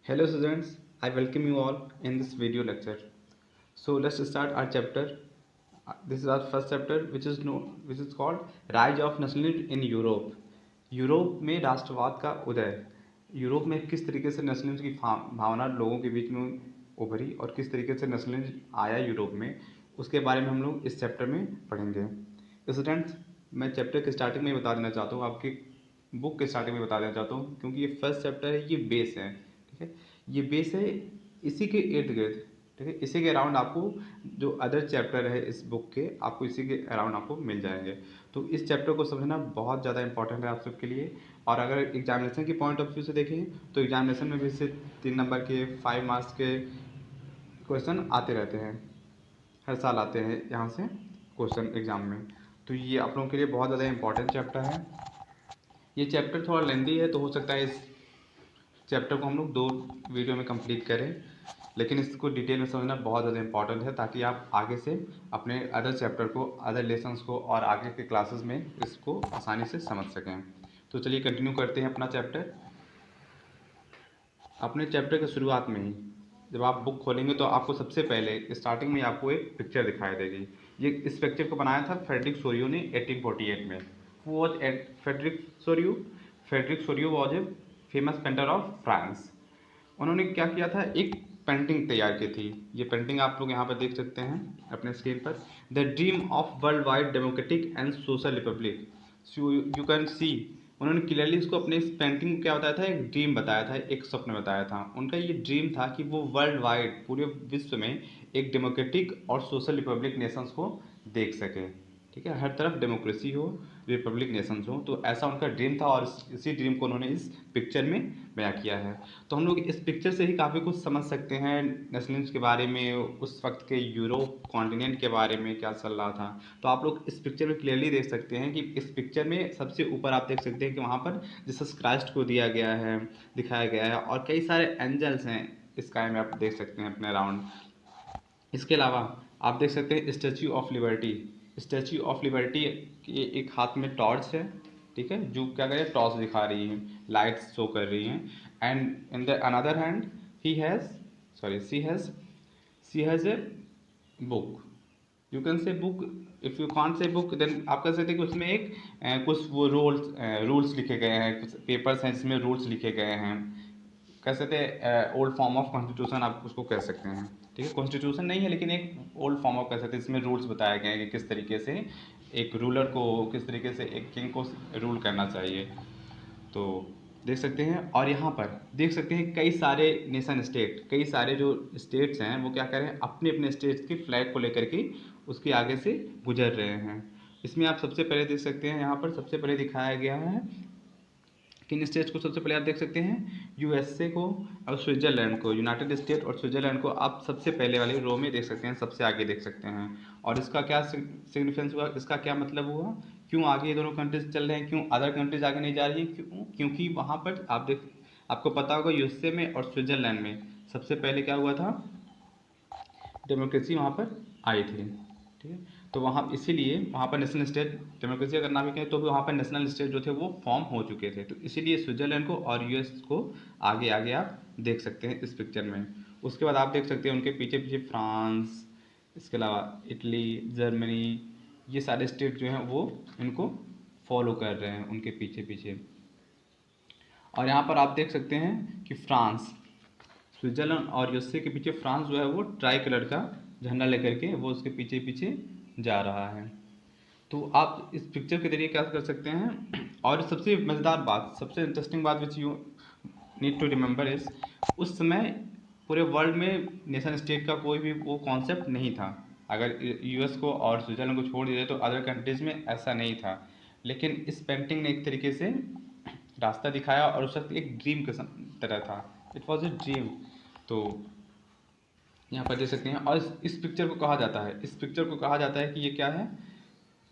Hello students, I welcome you all in this video lecture. So let's start our chapter. This is our first chapter which is called Rise of Nationalism in Europe. Europe में राष्ट्रवाद का उदय। Europe में किस तरीके से nationalism की भावना लोगों के बीच में उभरी और किस तरीके से नेशनलिज्म आया यूरोप में, उसके बारे में हम लोग इस चैप्टर में पढ़ेंगे। स्टूडेंट्स, मैं चैप्टर के स्टार्टिंग में बता देना चाहता हूँ, आपकी बुक के स्टार्टिंग में बता देना चाहता हूँ, क्योंकि ये फर्स्ट चैप्टर है, ये बेस है। ठीक है, ये बेस है, इसी के इर्द गिर्द, ठीक है, इसी के अराउंड आपको जो अदर चैप्टर है इस बुक के, आपको इसी के अराउंड आपको मिल जाएंगे। तो इस चैप्टर को समझना बहुत ज़्यादा इंपॉर्टेंट है आप सबके लिए। और अगर एग्जामिनेशन की पॉइंट ऑफ व्यू से देखें तो एग्जामिनेशन में भी इससे 3 नंबर के 5 मार्क्स के क्वेश्चन आते रहते हैं, हर साल आते हैं यहाँ से क्वेश्चन एग्ज़ाम में। तो ये आप लोगों के लिए बहुत ज़्यादा इंपॉर्टेंट चैप्टर है। ये चैप्टर थोड़ा लेंदी है, तो हो सकता है इस चैप्टर को हम लोग 2 वीडियो में कंप्लीट करें, लेकिन इसको डिटेल में समझना बहुत ज़्यादा इंपॉर्टेंट है, ताकि आप आगे से अपने अदर चैप्टर को, अदर लेसन्स को और आगे के क्लासेस में इसको आसानी से समझ सकें। तो चलिए कंटिन्यू करते हैं अपना चैप्टर। अपने चैप्टर की शुरुआत में ही जब आप बुक खोलेंगे तो आपको सबसे पहले स्टार्टिंग में आपको एक पिक्चर दिखाई देगी। ये इस पिक्चर को बनाया था फ्रेडरिक सोरियो ने 1848 में। वो was Frederick Sorio. Frederick Sorio was a famous painter of France. उन्होंने क्या किया था, एक पेंटिंग तैयार की थी। ये पेंटिंग आप लोग यहाँ पर देख सकते हैं अपने स्क्रीन पर। The dream of world wide democratic and social Republic. You can see, उन्होंने क्लियरली इसको अपने इस पेंटिंग में क्या बताया था, एक ड्रीम बताया था, एक स्वप्न बताया था। उनका ये ड्रीम था कि वो वर्ल्ड वाइड, पूरे विश्व में एक डेमोक्रेटिक और सोशल रिपब्लिक नेशंस को देख सके। ठीक है, हर तरफ डेमोक्रेसी हो, रिपब्लिक नेशंस हो, तो ऐसा उनका ड्रीम था और इसी ड्रीम को उन्होंने इस पिक्चर में बयां किया है। तो हम लोग इस पिक्चर से ही काफ़ी कुछ समझ सकते हैं नेशनलिज्म के बारे में, उस वक्त के यूरोप कॉन्टिनेंट के बारे में क्या चल रहा था। तो आप लोग इस पिक्चर में क्लियरली देख सकते हैं कि इस पिक्चर में सबसे ऊपर आप देख सकते हैं कि वहाँ पर जीसस क्राइस्ट को दिखाया गया है और कई सारे एंजल्स हैं स्काई में, आप देख सकते हैं अपने अराउंड। इसके अलावा आप देख सकते हैं statue of liberty. Statue of liberty के एक हाथ में टॉर्च है, ठीक है, जो क्या कर रही है, टॉर्च दिखा रही है, लाइट्स शो कर रही हैं। And in the another hand he has, sorry she has a book. You can say book, if you can't say book then आप कह सकते हैं कि उसमें एक कुछ वो रूल्स लिखे गए हैं, कुछ पेपर्स हैं जिसमें रूल्स लिखे गए हैं। कह सकते हैं ओल्ड फॉर्म ऑफ कॉन्स्टिट्यूशन आप उसको कह सकते हैं। ठीक है, कॉन्स्टिट्यूशन नहीं है लेकिन एक ओल्ड फॉर्म ऑफ कह सकते हैं, इसमें रूल्स बताए गए हैं कि किस तरीके से एक रूलर को, किस तरीके से एक किंग को रूल करना चाहिए। तो देख सकते हैं, और यहाँ पर देख सकते हैं कई सारे नेशन स्टेट, कई सारे जो स्टेट्स हैं वो क्या कर रहे हैं, अपने अपने स्टेट्स की फ्लैग को लेकर के उसके आगे से गुजर रहे हैं। इसमें आप सबसे पहले देख सकते हैं, यहाँ पर सबसे पहले दिखाया गया है किन स्टेट्स को, सबसे पहले आप देख सकते हैं यूएसए को और स्विट्जरलैंड को, यूनाइटेड स्टेट और स्विट्जरलैंड को आप सबसे पहले वाले रो में देख सकते हैं, सबसे आगे देख सकते हैं। और इसका क्या सिग्निफिकेंस हुआ, इसका क्या मतलब हुआ, क्यों आगे ये दोनों कंट्रीज चल रहे हैं, क्यों अदर कंट्रीज आगे नहीं जा रही है, क्यों, क्योंकि वहाँ पर आपको पता होगा यूएसए में और स्विट्जरलैंड में सबसे पहले क्या हुआ था, डेमोक्रेसी वहाँ पर आई थी। ठीक है, तो वहाँ इसीलिए वहाँ पर नेशनल स्टेट, डेमोक्रेसी अगर ना भी कहें तो भी वहाँ पर नेशनल स्टेट जो थे वो फॉर्म हो चुके थे। तो इसीलिए स्विट्जरलैंड को और यूएस को आगे आगे आप देख सकते हैं इस पिक्चर में। उसके बाद आप देख सकते हैं उनके पीछे पीछे फ्रांस, इसके अलावा इटली, जर्मनी, ये सारे स्टेट जो हैं वो इनको फॉलो कर रहे हैं उनके पीछे पीछे। और यहाँ पर आप देख सकते हैं कि फ्रांस, स्विट्जरलैंड और यूएसए के पीछे फ्रांस जो है वो ट्राई कलर का झंडा लेकर के वो उसके पीछे पीछे जा रहा है। तो आप इस पिक्चर के जरिए क्या कर सकते हैं, और सबसे मज़ेदार बात, सबसे इंटरेस्टिंग बात which you need to remember is, उस समय पूरे वर्ल्ड में नेशन स्टेट का कोई भी वो कॉन्सेप्ट नहीं था। अगर यूएस को और स्विट्जरलैंड को छोड़ दिया तो अदर कंट्रीज़ में ऐसा नहीं था। लेकिन इस पेंटिंग ने एक तरीके से रास्ता दिखाया और उस वक्त एक ड्रीम के तरह था, इट वॉज ए ड्रीम। तो यहाँ पर देख सकते हैं, और इस पिक्चर को कहा जाता है, इस पिक्चर को कहा जाता है कि ये क्या है,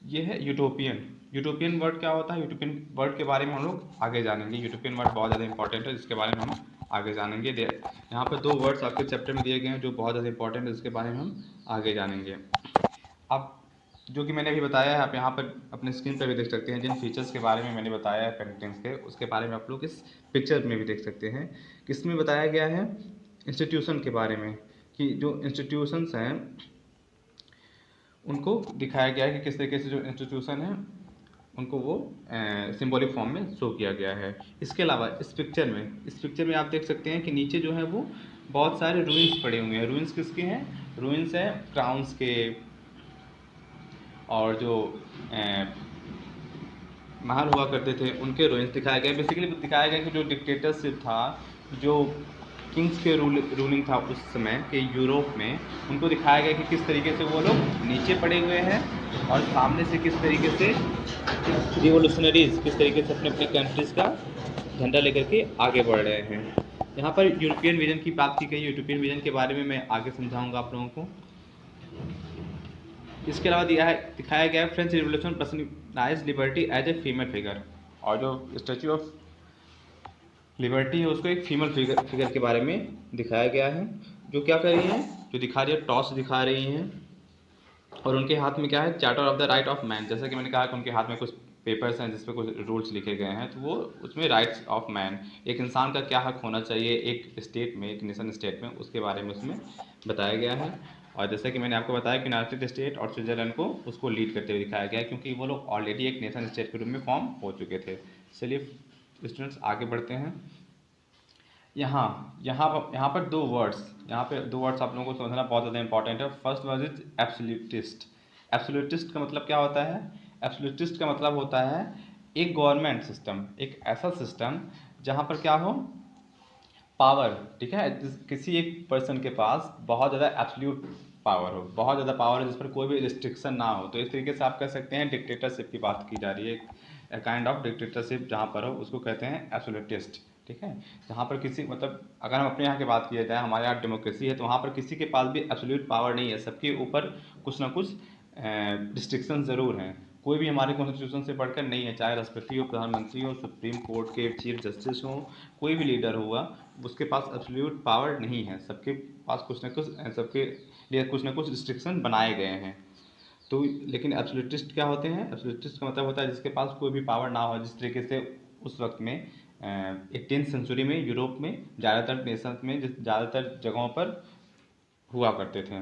ये है यूटोपियन। यूटोपियन वर्ड क्या होता है, यूटोपियन वर्ड के बारे में हम लोग आगे जानेंगे। यूटोपियन वर्ड बहुत ज़्यादा इंपॉर्टेंट है, इसके बारे में हम आगे जानेंगे। यहाँ पर 2 वर्ड्स आपके चैप्टर में दिए गए हैं जो बहुत ज़्यादा इंपॉर्टेंट है, इसके बारे में हम आगे जानेंगे। अब जो कि मैंने अभी बताया है, आप यहाँ पर अपने स्क्रीन पर भी देख सकते हैं। जिन फीचर्स के बारे में मैंने बताया है पेंटिंग्स के, उसके बारे में आप लोग इस पिक्चर में भी देख सकते हैं कि इसमें बताया गया है इंस्टीट्यूशन के बारे में, कि जो इंस्टीट्यूशंस हैं उनको दिखाया गया है कि किस तरीके से जो इंस्टीट्यूशन है उनको वो सिंबॉलिक फॉर्म में शो किया गया है। इसके अलावा इस पिक्चर में आप देख सकते हैं कि नीचे जो है वो बहुत सारे रूइंस पड़े हुए हैं। रूइंस किसके हैं? रूइंस हैं क्राउन्स के, और जो महल हुआ करते थे उनके रूइंस दिखाया गया। बेसिकली दिखाया गया कि जो डिक्टेटरशिप था, जो किंग्स के रूलिंग था उस समय के यूरोप में, उनको दिखाया गया कि किस तरीके से वो लोग नीचे पड़े हुए हैं और सामने से किस तरीके से रिवोल्यूशनरीज किस तरीके से अपने अपने कंट्रीज़ का झंडा लेकर के आगे बढ़ रहे हैं। यहाँ पर यूरोपियन विजन की बात की गई। यूरोपियन विजन के बारे में मैं आगे समझाऊंगा आप लोगों को। इसके अलावा दिखाया गया है French revolution personalise liberty as a female figure, और जो स्टैचू ऑफ लिबर्टी है उसको एक फीमेल फिगर के बारे में दिखाया गया है, जो क्या कर रही हैं, जो दिखा रही है टॉस दिखा रही हैं, और उनके हाथ में क्या है, charter of the right of man. जैसा कि मैंने कहा कि उनके हाथ में कुछ पेपर्स हैं जिस पे कुछ रूल्स लिखे गए हैं, तो वो उसमें राइट्स ऑफ मैन, एक इंसान का क्या हक होना चाहिए एक स्टेट में, एक नेशन स्टेट में, उसके बारे में उसमें बताया गया है। और जैसा कि मैंने आपको बताया कि यूनाइटेड स्टेट और स्विट्जरलैंड को उसको लीड करते हुए दिखाया गया है, क्योंकि वो लोग ऑलरेडी एक नेशन स्टेट के रूप में फॉर्म हो चुके थे। चलिए स्टूडेंट्स आगे बढ़ते हैं। यहाँ पर दो वर्ड्स आप लोगों को समझना बहुत ज़्यादा इंपॉर्टेंट है। First word is absolutist. Absolutist का मतलब क्या होता है? एब्सोल्यूटिस्ट का मतलब होता है एक गवर्नमेंट सिस्टम, एक ऐसा सिस्टम जहाँ पर क्या हो, पावर, ठीक है, किसी एक पर्सन के पास बहुत ज़्यादा एब्सोल्यूट पावर हो, बहुत ज़्यादा पावर है जिस पर कोई भी रिस्ट्रिक्शन ना हो। तो इस तरीके से आप कह सकते हैं डिक्टेटरशिप की बात की जा रही है। काइंड ऑफ डिक्टेटरशिप जहाँ पर हो उसको कहते हैं एब्सोल्यूटिस्ट, ठीक है। जहाँ पर किसी, मतलब अगर हम अपने यहाँ की बात किया जाए, हमारे यहाँ डेमोक्रेसी है, तो वहाँ पर किसी के पास भी एब्सोल्यूट पावर नहीं है। सबके ऊपर कुछ ना कुछ रिस्ट्रिक्शन ज़रूर हैं। कोई भी हमारे कॉन्स्टिट्यूशन से बढ़कर नहीं है, चाहे राष्ट्रपति हो, प्रधानमंत्री हो, सुप्रीम कोर्ट के चीफ जस्टिस हो, कोई भी लीडर हुआ, उसके पास एब्सोल्यूट पावर नहीं है। सबके पास कुछ ना कुछ, सबके लिए कुछ ना कुछ रिस्ट्रिक्शन बनाए गए हैं। तो लेकिन एब्सोल्यूटिस्ट क्या होते हैं? एब्सोल्यूटिस्ट का मतलब होता है जिसके पास कोई भी पावर ना हो, जिस तरीके से उस वक्त में 18th सेंचुरी में यूरोप में ज़्यादातर नेशन में, ज़्यादातर जगहों पर हुआ करते थे।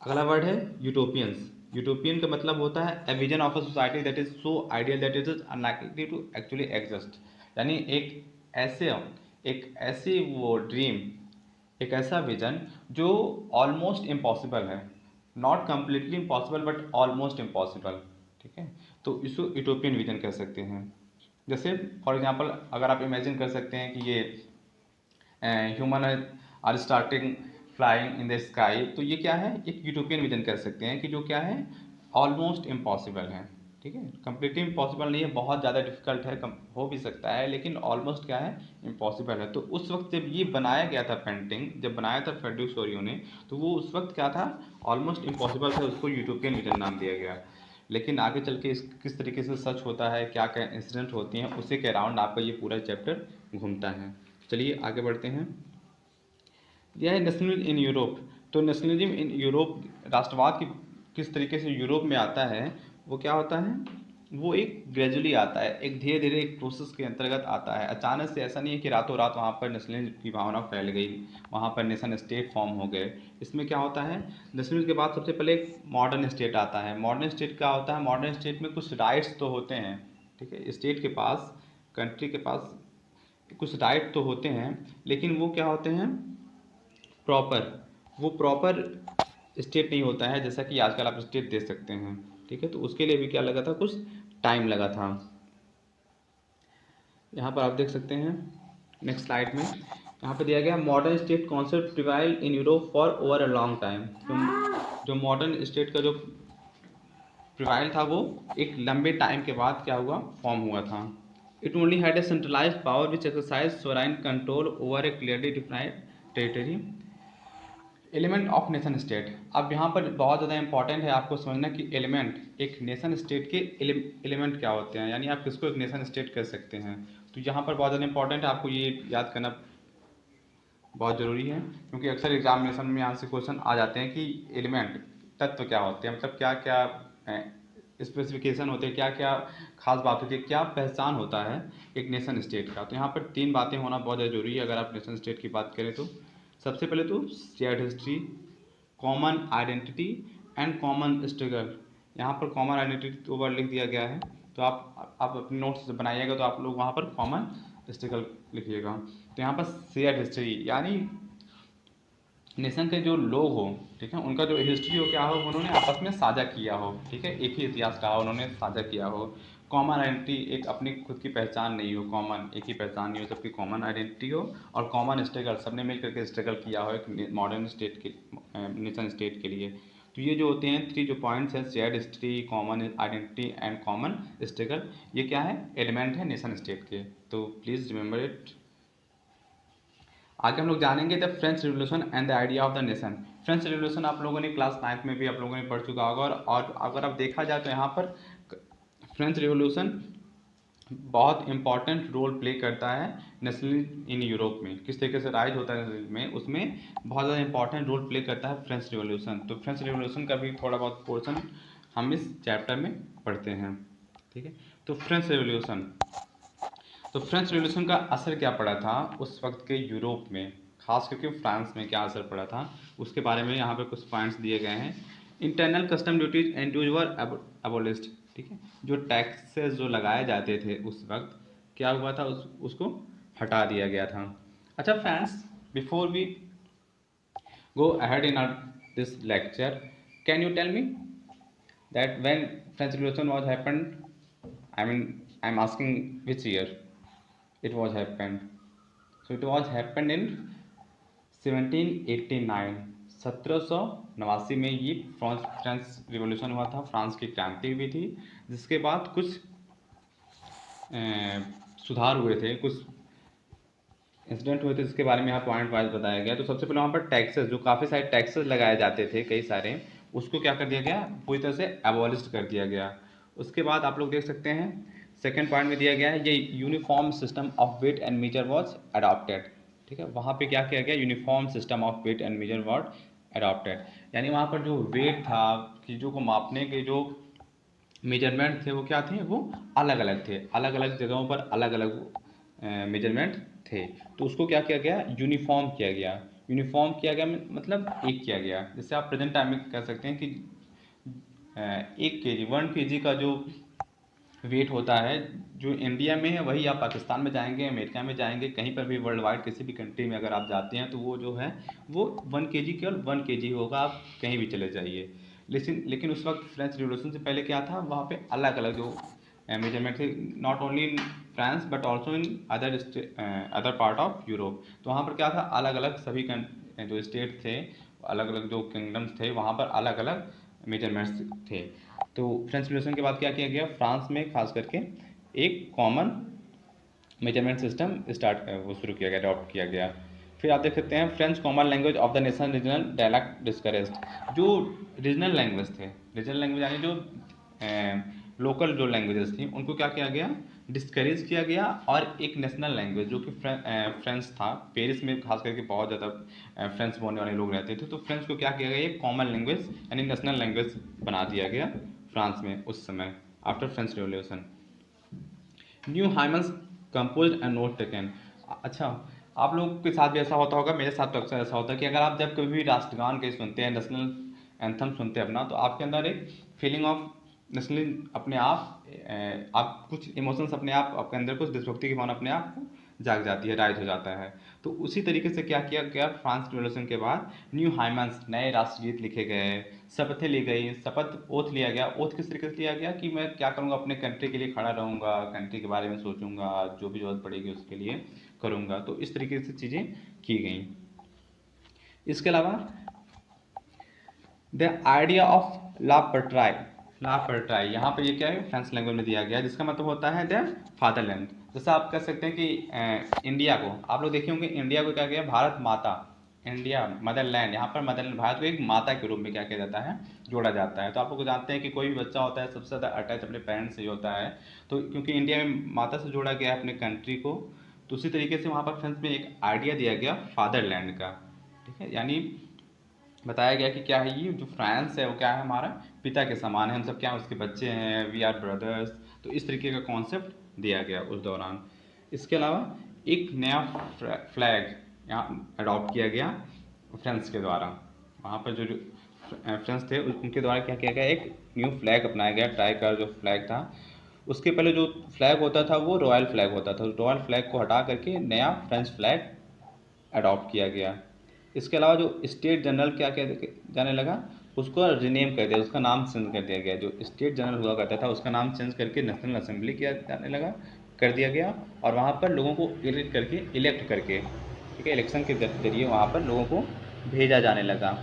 अगला वर्ड है यूटोपियंस। यूटोपियन का मतलब होता है a vision of a society that is so ideal that it is unlikely to actually exist. यानी ऐसे एक ऐसी वो ड्रीम, एक ऐसा विजन जो ऑलमोस्ट इम्पॉसिबल है, not completely impossible but almost impossible, ठीक है। तो इसको यूटोपियन विजन कह सकते हैं। जैसे फॉर एग्जांपल अगर आप इमेजिन कर सकते हैं कि ये human are starting flying in the sky, तो ये क्या है, एक यूटोपियन विजन कर सकते हैं कि जो क्या है, ऑलमोस्ट इम्पॉसिबल है, ठीक है। कम्प्लीटली इम्पॉसिबल नहीं है, बहुत ज़्यादा डिफिकल्ट है, हो भी सकता है, लेकिन ऑलमोस्ट क्या है, इम्पॉसिबल है। तो उस वक्त जब ये बनाया गया था, पेंटिंग जब बनाया था फ्रेडरिक सोरियो ने, तो वो उस वक्त क्या था, ऑलमोस्ट इम्पॉसिबल था, उसको यूटोपियन विजन नाम दिया गया। लेकिन आगे चल के किस तरीके से सच होता है, क्या क्या इंसिडेंट होती हैं, उसी के अराउंड आपका ये पूरा चैप्टर घूमता है। चलिए आगे बढ़ते हैं। यह है नेशनलिज्म इन यूरोप। तो नेशनलिज्म इन यूरोप, राष्ट्रवाद की किस तरीके से यूरोप में आता है, वो क्या होता है, वो एक ग्रेजुअली आता है, एक धीरे धीरे एक प्रोसेस के अंतर्गत आता है। अचानक से ऐसा नहीं है कि रातों रात वहाँ पर नेशनलिज्म की भावना फैल गई, वहाँ पर नेशन स्टेट फॉर्म हो गए। इसमें क्या होता है, नेशनलिज्म के बाद सबसे पहले एक मॉडर्न स्टेट आता है। मॉडर्न स्टेट क्या होता है, मॉडर्न स्टेट में कुछ राइट्स तो होते हैं, ठीक है, स्टेट के पास, कंट्री के पास कुछ राइट तो होते हैं, लेकिन वो क्या होते हैं, प्रॉपर, वो प्रॉपर स्टेट नहीं होता है जैसा कि आजकल आप स्टेट दे सकते हैं, ठीक है। तो उसके लिए भी क्या लगा था, कुछ टाइम लगा था। यहाँ पर आप देख सकते हैं नेक्स्ट स्लाइड में, यहाँ पर दिया गया modern state concept prevail in Europe for over a long time. जो मॉडर्न स्टेट का जो प्रिवाइल था वो एक लंबे टाइम के बाद क्या हुआ, फॉर्म हुआ था। It only had a centralised power which exercise sovereign control over A clearly defined territory. Element of nation state, अब यहाँ पर बहुत ज़्यादा इंपॉर्टेंट है आपको समझना कि एलिमेंट, एक नेशन स्टेट के एलिमेंट क्या होते हैं, यानी आप किसको एक नेशन स्टेट कर सकते हैं। तो यहाँ पर बहुत ज़्यादा इंपॉर्टेंट है, आपको ये याद करना बहुत ज़रूरी है, क्योंकि अक्सर एग्जामिनेशन में यहाँ से क्वेश्चन आ जाते हैं कि एलिमेंट, तत्व क्या होते हैं, मतलब क्या क्या स्पेसिफिकेशन होते हैं, क्या क्या खास बात होती है, क्या पहचान होता है एक नेशन स्टेट का। तो यहाँ पर 3 बातें होना बहुत ज़रूरी है अगर आप नेशन स्टेट की बात करें तो। सबसे पहले तो shared history, common identity and common struggle. यहाँ पर कॉमन आइडेंटिटी तो वर्ड लिख दिया गया है, तो आप अपने नोट्स बनाइएगा तो आप लोग वहाँ पर कॉमन स्ट्रगल लिखिएगा। तो यहाँ पर शेयर्ड हिस्ट्री यानी नेशन के जो लोग हो, ठीक है, उनका जो हिस्ट्री हो क्या हो, उन्होंने आपस में साझा किया हो, ठीक है, एक ही इतिहास रहा हो, उन्होंने साझा किया हो। कॉमन आइडेंटिटी, एक अपनी खुद की पहचान नहीं हो, कॉमन एक ही पहचान नहीं हो, सबकी कॉमन आइडेंटिटी हो। और कॉमन स्ट्रगल, सबने मिल करके स्ट्रगल किया हो एक मॉडर्न स्टेट के, नेशन स्टेट के लिए। तो ये जो होते हैं 3 जो पॉइंट्स हैं, shared history, common identity and common struggle, ये क्या है, एलिमेंट है नेशन स्टेट के। तो प्लीज़ रिमेंबर इट। आगे हम लोग जानेंगे the French revolution and the idea of the nation. French revolution आप लोगों ने क्लास 9th में भी आप लोगों ने पढ़ चुका होगा, और अगर आप देखा जाए तो यहाँ पर फ्रेंच रिवोल्यूशन बहुत इंपॉर्टेंट रोल प्ले करता है नेशनल इन यूरोप में, किस तरीके से राइज होता है में, उसमें बहुत ज़्यादा इंपॉर्टेंट रोल प्ले करता है फ्रेंच रिवोल्यूशन। तो फ्रेंच रिवोल्यूशन का भी थोड़ा बहुत पोर्शन हम इस चैप्टर में पढ़ते हैं, ठीक है। तो फ्रेंच रिवॉल्यूशन का असर क्या पड़ा था उस वक्त के यूरोप में, खास करके फ्रांस में क्या असर पड़ा था, उसके बारे में यहाँ पे कुछ पॉइंट्स दिए गए हैं। Internal custom duties and dues were abolished, ठीक है। जो टैक्सेस जो लगाए जाते थे उस वक्त, क्या हुआ था, उसको हटा दिया गया था। अच्छा friends, before we go ahead in this lecture, can you tell me that when French Revolution was happened, I mean I'm asking which year it was happened? So it was happened in 1789, 1789 में ये French revolution हुआ था, France की क्रांति हुई थी, जिसके बाद कुछ सुधार हुए थे, कुछ इंसिडेंट हुए थे जिसके बारे में यहाँ पॉइंट वाइज बताया गया। तो सबसे पहले वहाँ पर टैक्सेस, जो काफ़ी सारे टैक्सेस लगाए जाते थे कई सारे, उसको क्या कर दिया गया, पूरी तरह से एबॉलिश कर दिया गया। उसके बाद आप लोग देख सकते हैं सेकंड पॉइंट में दिया गया है, ये uniform system of weight and measure was adopted, ठीक है। वहाँ पे क्या किया गया, uniform system of weight and measure was adopted, यानी वहाँ पर जो वेट था, चीज़ों को मापने के जो मेजरमेंट थे वो क्या थे, वो अलग अलग थे, अलग अलग जगहों पर अलग अलग मेजरमेंट थे। तो उसको क्या किया गया, यूनिफॉर्म किया गया। यूनिफॉर्म किया गया मतलब एक किया गया। जैसे आप प्रेजेंट टाइम में कह सकते हैं कि 1 kg 1 kg का जो वेट होता है जो इंडिया में है, वही आप पाकिस्तान में जाएंगे, अमेरिका में जाएंगे, कहीं पर भी वर्ल्ड वाइड किसी भी कंट्री में अगर आप जाते हैं तो वो जो है वो 1 kg केवल 1 kg होगा, आप कहीं भी चले जाइए। लेकिन उस वक्त फ्रेंच रिवॉल्यूशन से पहले क्या था, वहाँ पे अलग अलग जो मेजरमेंट थे, not only in France but also in other part of Europe. तो वहाँ पर क्या था, अलग अलग सभी जो स्टेट थे, अलग अलग जो किंगडम्स थे, वहाँ पर अलग अलग मेजरमेंट्स थे। तो फ्रेंच रिवॉल्यूशन के बाद क्या किया गया, फ्रांस में खास करके एक कॉमन मेजरमेंट सिस्टम वो शुरू किया गया, अडॉप्ट किया गया। फिर आप देख सकते हैं French common language of the nation regional dialect discouraged. जो रीजनल लैंग्वेज थे, रीजनल लैंग्वेज यानी जो लोकल जो लैंग्वेजेस थी, उनको क्या किया गया, डिस्करेज किया गया। और एक नेशनल लैंग्वेज जो कि फ्रेंच था, पेरिस में खास करके बहुत ज़्यादा फ्रेंच बोलने वाले लोग रहते थे, तो फ्रेंच को क्या किया गया, एक कॉमन लैंग्वेज यानी नेशनल लैंग्वेज बना दिया गया फ्रांस में उस समय, after French revolution. New हाइमन्स compose and not taken. अच्छा, आप लोगों के साथ भी ऐसा होता होगा, मेरे साथ तो अक्सर ऐसा होता है कि अगर आप जब कभी भी राष्ट्रगान के सुनते हैं, नेशनल एंथम सुनते हैं अपना, तो आपके अंदर एक फीलिंग ऑफ नेशनल अपने आप कुछ इमोशंस अपने आप आपके अंदर कुछ देशभक्ति की भावना अपने आप जाग जाती है, राइज हो जाता है। तो उसी तरीके से क्या किया गया, फ्रांस रिवॉल्यूशन के बाद न्यू हाइमन्स, नए राष्ट्रगीत लिखे गए, शपथें ली गई, शपथ ओथ लिया गया। ओथ किस तरीके से लिया गया कि मैं क्या करूँगा, अपने कंट्री के लिए खड़ा रहूँगा, कंट्री के बारे में सोचूंगा, जो भी जरूरत पड़ेगी उसके लिए करूँगा। तो इस तरीके से चीज़ें की गई। इसके अलावा द आइडिया ऑफ ला पर्ट्राई, ला पर्ट्राई यहाँ पर ये क्या है, फ्रेंच लैंग्वेज में दिया गया, जिसका मतलब होता है द फादरलैंड। जैसा आप कह सकते हैं कि इंडिया को आप लोग देखे होंगे, इंडिया को क्या किया, भारत माता, इंडिया मदरलैंड, यहाँ पर मदर भारत को एक माता के रूप में क्या किया जाता है, जोड़ा जाता है। तो आप लोग जानते हैं कि कोई भी बच्चा होता है सबसे ज़्यादा अटैच अपने पेरेंट्स से होता है, तो क्योंकि इंडिया में माता से जोड़ा गया है अपने कंट्री को, तो उसी तरीके से वहाँ पर फ्रेंच में एक आइडिया दिया गया फादरलैंड का, ठीक है। यानी बताया गया कि क्या है, ये जो फ्रांस है वो क्या है, हमारा पिता के समान है, हम सब क्या उसके बच्चे हैं, वी आर ब्रदर्स। तो इस तरीके का कॉन्सेप्ट दिया गया उस दौरान। इसके अलावा एक नया फ्लैग यहाँ अडॉप्ट किया गया फ्रांस के द्वारा। वहाँ पर जो फ्रेंड्स थे उनके द्वारा क्या किया गया, एक न्यू फ्लैग अपनाया गया। ट्राई का जो फ्लैग था, उसके पहले जो फ्लैग होता था वो रॉयल फ्लैग होता था। रॉयल फ्लैग को हटा करके नया फ्रेंच फ्लैग अडॉप्ट किया गया। इसके अलावा जो स्टेट जनरल क्या क्या जाने लगा, उसको रिनेम कर दिया, उसका नाम चेंज कर दिया गया। जो स्टेट जनरल हुआ करता था उसका नाम चेंज करके नेशनल असेंबली किया जाने लगा, कर दिया गया। और वहाँ पर लोगों को इलेक्ट करके, ठीक है, इलेक्शन के जरिए वहाँ पर लोगों को भेजा जाने लगा।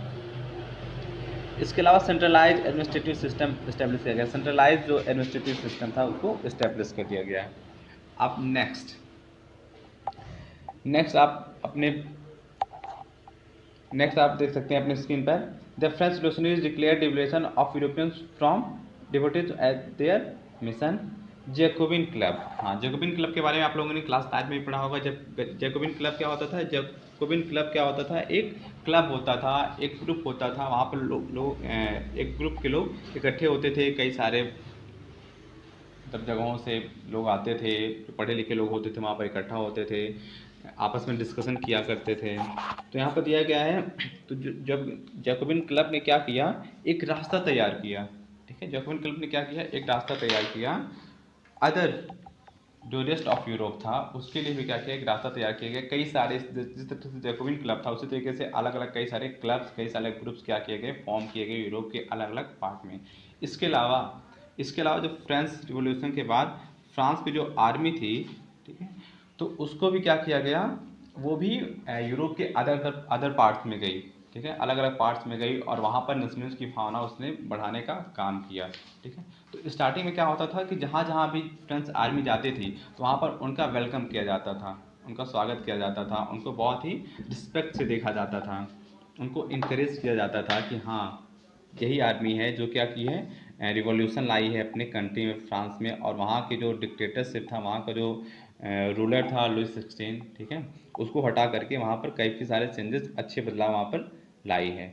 इसके अलावा सेंट्रलाइज एडमिनिस्ट्रेटिव सिस्टम इस्टेब्लिश किया गया। सेंट्रलाइज जो एडमिनिस्ट्रेटिव सिस्टम था उसको इस्टेब्लिश कर दिया गया। अब नेक्स्ट आप देख सकते हैं अपने स्क्रीन पर, the French revolutionaries declare liberation of Europeans from devoted eight there mission Jacobin club. हाँ, जैकोबिन क्लब के बारे में आप लोगों ने क्लास 5 में भी पढ़ा होगा। जब जैकोबिन क्लब क्या होता था, जैकोबिन क्लब क्या होता था, एक क्लब होता था, एक ग्रुप होता था। वहाँ पर लोग एक ग्रुप के लोग इकट्ठे होते थे, कई सारे मतलब जगहों से लोग आते थे, जो पढ़े लिखे लोग होते थे वहाँ पर इकट्ठा होते थे, आपस में डिस्कशन किया करते थे। तो यहाँ पर दिया गया है, तो जब जैकोबिन क्लब ने क्या किया, एक रास्ता तैयार किया। ठीक है, जैकोबिन क्लब ने क्या किया, एक रास्ता तैयार किया। अदर जो रेस्ट ऑफ यूरोप था उसके लिए भी क्या किया, एक रास्ता तैयार किया गया। कई सारे जिस तरह से जैकोबिन क्लब था उसी तरीके से अलग अलग कई सारे क्लब्स, कई सारे ग्रुप्स क्या किए गए, फॉर्म किए गए यूरोप के अलग अलग पार्ट में। इसके अलावा जो फ्रेंच रिवॉल्यूशन के बाद फ्रांस की जो आर्मी थी, ठीक है, तो उसको भी क्या किया गया, वो भी यूरोप के अदर अदर पार्ट्स में गई। ठीक है, अलग अलग पार्ट्स में गई और वहाँ पर नेशनलिज्म की भावना उसने बढ़ाने का काम किया। ठीक है, तो स्टार्टिंग में क्या होता था कि जहाँ जहाँ भी फ्रेंच आर्मी जाती थी तो वहाँ पर उनका वेलकम किया जाता था, उनका स्वागत किया जाता था, उनको बहुत ही रिस्पेक्ट से देखा जाता था, उनको इनक्रेज किया जाता था कि हाँ, यही आदमी है जो क्या की है, रिवॉल्यूशन लाई है अपने कंट्री में, फ्रांस में। और वहाँ के जो डिक्टेटरशिप था, वहाँ का जो रूलर था लुई 16, ठीक है, उसको हटा करके वहाँ पर कई सारे चेंजेस, अच्छे बदलाव वहाँ पर लाई है।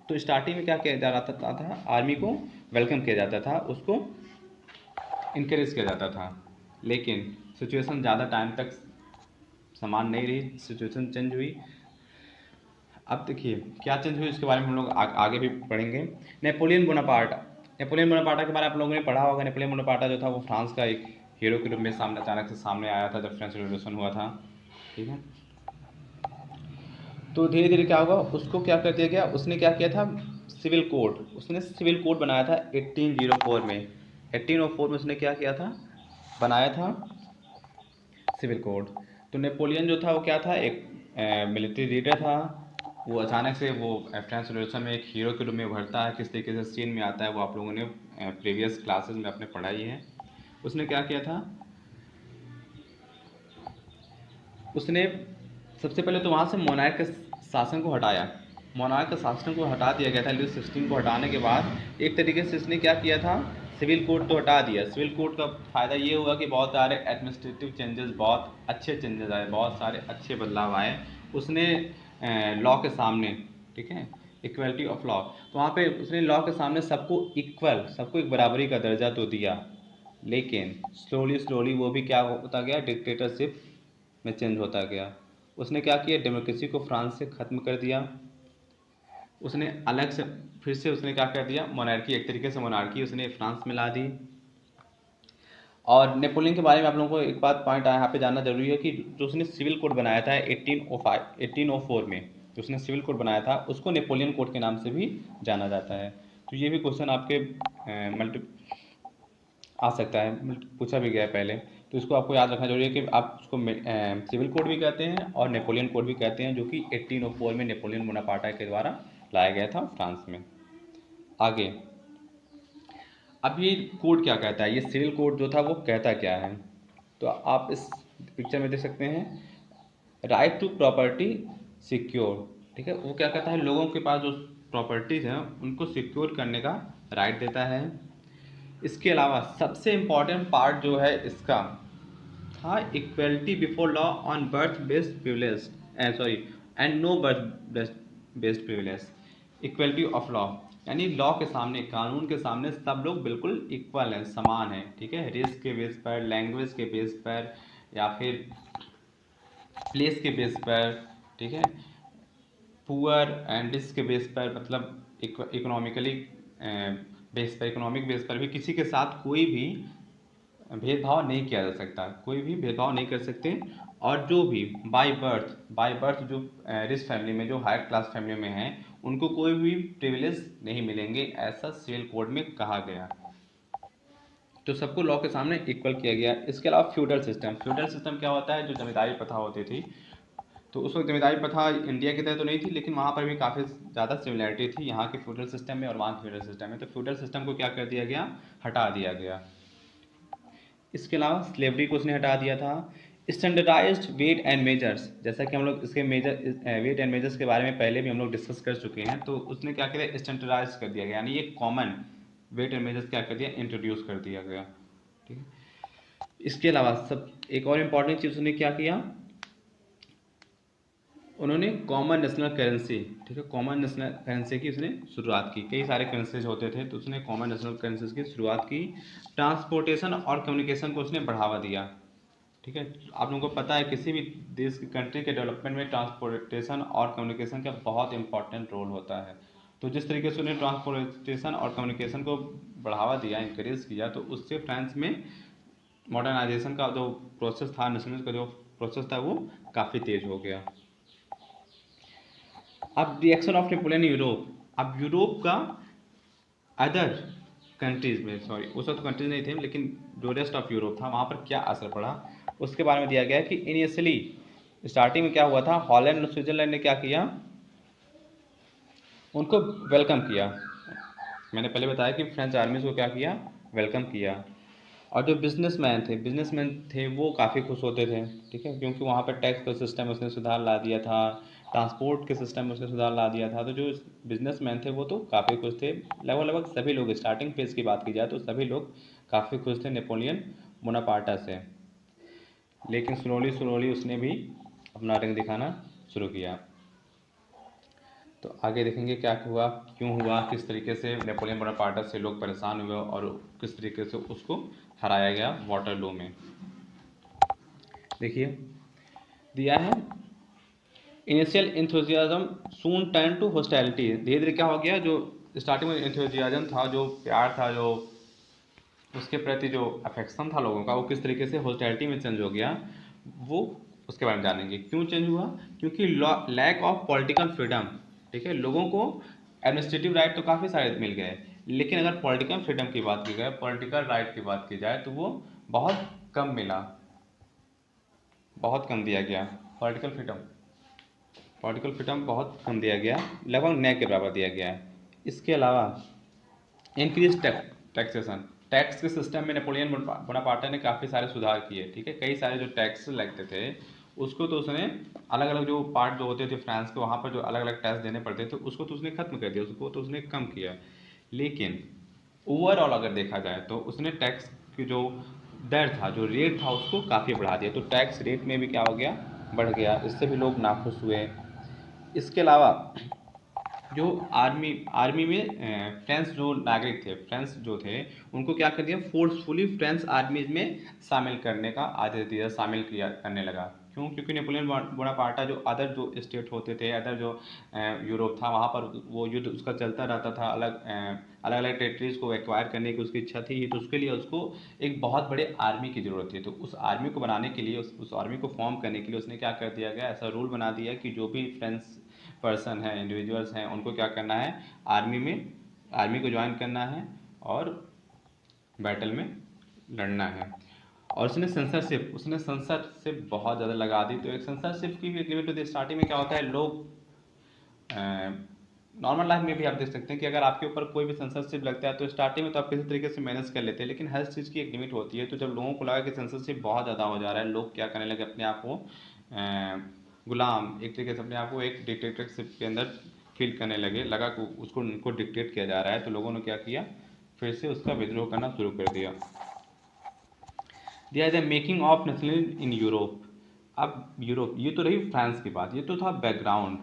तो स्टार्टिंग में क्या किया जा रहा था, आर्मी को वेलकम किया जाता था, उसको इनक्रेज किया जाता था। लेकिन सिचुएशन ज़्यादा टाइम तक समान नहीं रही, सिचुएशन चेंज हुई। अब देखिए क्या चेंज हुई, इसके बारे में हम लोग आगे भी पढ़ेंगे। Napoleon Bonaparte. नेपोलियन बोनापार्ट के बारे में आप लोगों ने पढ़ा होगा। नेपोलियन बोनापार्ट जो था वो फ्रांस का एक हीरो के रूप में सामने अचानक से सामने आया था जब फ्रेंच रिवॉल्यूशन हुआ था। ठीक है, तो धीरे धीरे क्या होगा, उसको क्या कर दिया गया, उसने क्या किया था, सिविल कोड, उसने सिविल कोड बनाया था 1804 में। 1804 में उसने क्या किया था, बनाया था सिविल कोड। तो नेपोलियन जो था वो क्या था, एक मिलिट्री लीडर था। वो अचानक से वो फ्रेंच रिवॉल्यूशन में एक हीरो के रूप में उभरता है, किस तरीके से सीन में आता है वो आप लोगों ने प्रीवियस क्लासेस में अपने पढ़ाई है। उसने क्या किया था, उसने सबसे पहले तो वहाँ से मोनार्क के शासन को हटाया। मोनार्क के शासन को हटा दिया गया था। लुई 16 को हटाने के बाद एक तरीके से इसने क्या किया था, सिविल कोड तो हटा दिया। सिविल कोड का फ़ायदा ये हुआ कि बहुत सारे एडमिनिस्ट्रेटिव चेंजेस, बहुत अच्छे चेंजेस आए, बहुत सारे अच्छे बदलाव आए। उसने लॉ के सामने, ठीक है, इक्वलिटी ऑफ लॉ, तो वहाँ पे उसने लॉ के सामने सबको इक्वल, सबको एक बराबरी का दर्जा तो दिया। लेकिन स्लोली स्लोली वो भी क्या होता गया, डिक्टेटरशिप में चेंज होता गया। उसने क्या किया, डेमोक्रेसी को फ्रांस से ख़त्म कर दिया। उसने अलग से फिर से उसने क्या कर दिया, मोनार्की, एक तरीके से मोनार्की उसने फ्रांस में ला दी। और नेपोलियन के बारे में आप लोगों को एक बात पॉइंट यहाँ पे जानना जरूरी है कि जो उसने सिविल कोड बनाया था 1804 में, जो उसने सिविल कोड बनाया था उसको नेपोलियन कोड के नाम से भी जाना जाता है। तो ये भी क्वेश्चन आपके मल्टी आ सकता है, पूछा भी गया है पहले। तो इसको आपको याद रखना जरूरी है कि आप उसको सिविल कोड भी कहते हैं और नेपोलियन कोड भी कहते हैं, जो कि 1804 में नेपोलियन बोनापार्ट के द्वारा लाया गया था फ्रांस में। आगे, अब ये कोड क्या कहता है, ये सिविल कोड जो था वो कहता क्या है, तो आप इस पिक्चर में देख सकते हैं, राइट टू प्रॉपर्टी सिक्योर। ठीक है, वो क्या कहता है, लोगों के पास जो प्रॉपर्टीज़ हैं उनको सिक्योर करने का राइट देता है। इसके अलावा सबसे इम्पॉर्टेंट पार्ट जो है इसका था, equality before law on birth based privilege, sorry, and no birth based privilege. Equality of law, यानी लॉ के सामने, कानून के सामने सब लोग बिल्कुल इक्वल हैं, समान हैं, ठीक है। रेस के बेस पर, लैंग्वेज के बेस पर, या फिर प्लेस के बेस पर, ठीक है, पुअर एंड रिच के बेस पर, मतलब इकोनॉमिकली बेस पर, इकोनॉमिक बेस पर भी किसी के साथ कोई भी भेदभाव नहीं किया जा सकता, कोई भी भेदभाव नहीं कर सकते। और जो भी बाय बर्थ जो रिच फैमिली में, जो हायर क्लास फैमिली में हैं, उनको कोई भी प्रिविलेज नहीं मिलेंगे, ऐसा सिविल कोड में कहा गया। तो सबको लॉ के सामने इक्वल किया गया। इसके अलावा फ्यूडल सिस्टम क्या होता है, जो जमींदारी प्रथा होती थी, तो उस वक्त जमींदारी प्रथा इंडिया की तरह तो नहीं थी, लेकिन वहाँ पर भी काफ़ी ज़्यादा सिमिलैरिटी थी यहाँ के फ्यूडल सिस्टम में और वहाँ के फ्यूडल सिस्टम में। तो फ्यूडल सिस्टम को क्या कर दिया गया, हटा दिया गया। इसके अलावा स्लेवरी को उसने हटा दिया था। स्टैंडर्डाइज्ड वेट एंड मेजर्स, जैसा कि हम लोग इसके वेट एंड मेजर्स के बारे में पहले भी हम लोग डिस्कस कर चुके हैं, तो उसने क्या किया, स्टैंडर्डाइज कर दिया गया, यानी ये कॉमन वेट एंड मेजर्स क्या कर दिया, इंट्रोड्यूस कर दिया गया, ठीक है। इसके अलावा सब एक और इम्पॉर्टेंट चीज़ उसने क्या किया, उन्होंने कॉमन नेशनल करेंसी, ठीक है, कॉमन नेशनल करेंसी की उसने शुरुआत की। कई सारे करेंसीज होते थे, तो उसने कॉमन नेशनल करेंसीज की शुरुआत की। ट्रांसपोर्टेशन और कम्युनिकेशन को उसने बढ़ावा दिया, ठीक है। आप लोगों को पता है किसी भी देश की, कंट्री के डेवलपमेंट में ट्रांसपोर्टेशन और कम्युनिकेशन का बहुत इंपॉर्टेंट रोल होता है। तो जिस तरीके से उन्होंने ट्रांसपोर्टेशन और कम्युनिकेशन को बढ़ावा दिया, इंकरेज किया, तो उससे फ्रांस में मॉडर्नाइजेशन का जो प्रोसेस था, नेशनल का जो प्रोसेस था, वो काफ़ी तेज हो गया। अब रिएक्शन ऑफ नेपोलियन यूरोप, अब यूरोप का अदर कंट्रीज में, सॉरी उस वक्त कंट्रीज नहीं थे, लेकिन जो रेस्ट ऑफ यूरोप था वहाँ पर क्या असर पड़ा, उसके बारे में दिया गया है कि इनिशियली स्टार्टिंग में क्या हुआ था, हॉलैंड और स्विट्जरलैंड ने क्या किया, उनको वेलकम किया। मैंने पहले बताया कि फ्रेंच आर्मीज को क्या किया, वेलकम किया। और जो बिजनेसमैन थे वो काफ़ी खुश होते थे, ठीक है, क्योंकि वहाँ पर टैक्स का सिस्टम उसने सुधार ला दिया था, ट्रांसपोर्ट के सिस्टम में उसने सुधार ला दिया था। तो जो बिजनेसमैन थे वो तो काफ़ी खुश थे, लगभग लगभग सभी लोग, स्टार्टिंग फेज की बात की जाए तो सभी लोग काफ़ी खुश थे नेपोलियन बोनापार्टा से। लेकिन स्लोली स्लोली उसने भी अपना रंग दिखाना शुरू किया। तो आगे देखेंगे क्या हुआ, क्यों हुआ, किस तरीके से नेपोलियन बोनापार्टा से लोग परेशान हुए और किस तरीके से उसको हराया गया वाटरलू में। देखिए दिया है, initial enthusiasm soon turn to hostility. धीरे धीरे क्या हो गया, जो स्टार्टिंग में इंथुजियाज्म था, जो प्यार था, जो उसके प्रति जो अफेक्शन था लोगों का, वो किस तरीके से हॉस्टैलिटी में चेंज हो गया, वो उसके बारे में जानेंगे। क्यों चेंज हुआ, क्योंकि लैक ऑफ पॉलिटिकल फ्रीडम, ठीक है, लोगों को एडमिनिस्ट्रेटिव राइट तो काफ़ी सारे मिल गए, लेकिन अगर पॉलिटिकल फ्रीडम की बात की जाए, पॉलिटिकल राइट की बात की जाए, तो वो बहुत कम मिला, बहुत कम दिया गया। पॉलिटिकल फ्रीडम बहुत कम दिया गया, लगभग न के बराबर दिया गया है। इसके अलावा इंक्रीज टैक्सेशन, टैक्स के सिस्टम में नेपोलियन बोनापार्टा ने काफ़ी सारे सुधार किए, ठीक है। कई सारे जो टैक्स लगते थे उसको तो उसने अलग अलग जो पार्ट जो होते थे फ्रांस के, वहाँ पर जो अलग अलग टैक्स देने पड़ते थे उसको तो उसने खत्म कर दिया, उसको तो उसने कम किया। लेकिन ओवरऑल अगर देखा जाए तो उसने टैक्स की जो दर था, जो रेट था, उसको काफ़ी बढ़ा दिया। तो टैक्स रेट में भी क्या हो गया, बढ़ गया, इससे भी लोग नाखुश हुए। इसके अलावा जो आर्मी में फ्रेंच जो नागरिक थे, फ्रेंच जो थे, उनको क्या कर दिया, फोर्सफुली फ्रेंच आर्मी में शामिल करने का आदेश दिया, शामिल किया करने लगा। क्यों, क्योंकि नेपोलियन बोनापार्टा जो अदर जो स्टेट होते थे, अदर जो यूरोप था, वहाँ पर वो युद्ध उसका चलता रहता था, अलग अलग टेरिटरीज को एक्वायर करने की उसकी इच्छा थी, तो उसके लिए उसको एक बहुत बड़े आर्मी की ज़रूरत थी। तो उस आर्मी को बनाने के लिए, उस आर्मी को फॉर्म करने के लिए उसने क्या कर दिया गया, ऐसा रूल बना दिया कि जो भी फ्रेंच पर्सन हैं, इंडिविजुअल्स हैं, उनको क्या करना है, आर्मी को ज्वाइन करना है और बैटल में लड़ना है। और उसने सेंसरशिप बहुत ज़्यादा लगा दी। तो एक सेंसरशिप की भी एक लिमिट होती है। स्टार्टिंग में क्या होता है, लोग नॉर्मल लाइफ में भी आप देख सकते हैं कि अगर आपके ऊपर कोई भी सेंसरशिप लगता है तो स्टार्टिंग में तो आप किसी तरीके से मैनेज कर लेते हैं, लेकिन हर चीज़ की एक लिमिट होती है। तो जब लोगों को लगा कि सेंसरशिप बहुत ज़्यादा हो जा रहा है, लोग क्या करने लगे, अपने आप को गुलाम, एक तरीके से अपने आप को एक डिक्टेटरशिप के अंदर फील करने लगा कि उसको उनको डिक्टेट किया जा रहा है। तो लोगों ने क्या किया, फिर से उसका विद्रोह करना शुरू कर दिया। दिया the making of nationalism in Europe. अब यूरोप, ये तो रही फ्रांस की बात, ये तो था बैकग्राउंड,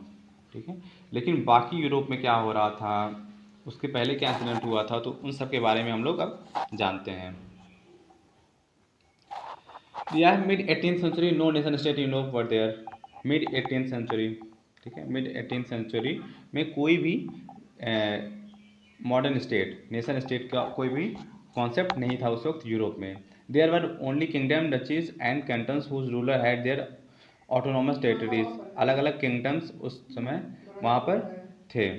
ठीक है। लेकिन बाकी यूरोप में क्या हो रहा था, उसके पहले क्या इंसिडेंट हुआ था, तो उन सब के बारे में हम लोग अब जानते हैं। यार mid 18th century no nation state Europe were there. Mid 18th century, ठीक है, मिड 18th सेंचुरी में कोई भी मॉडर्न स्टेट, नेशन स्टेट का कोई भी कॉन्सेप्ट नहीं था उस वक्त यूरोप में। There were only kingdom, duchies and cantons whose ruler had their autonomous territories. अलग अलग किंगडम्स उस समय वहाँ पर थे।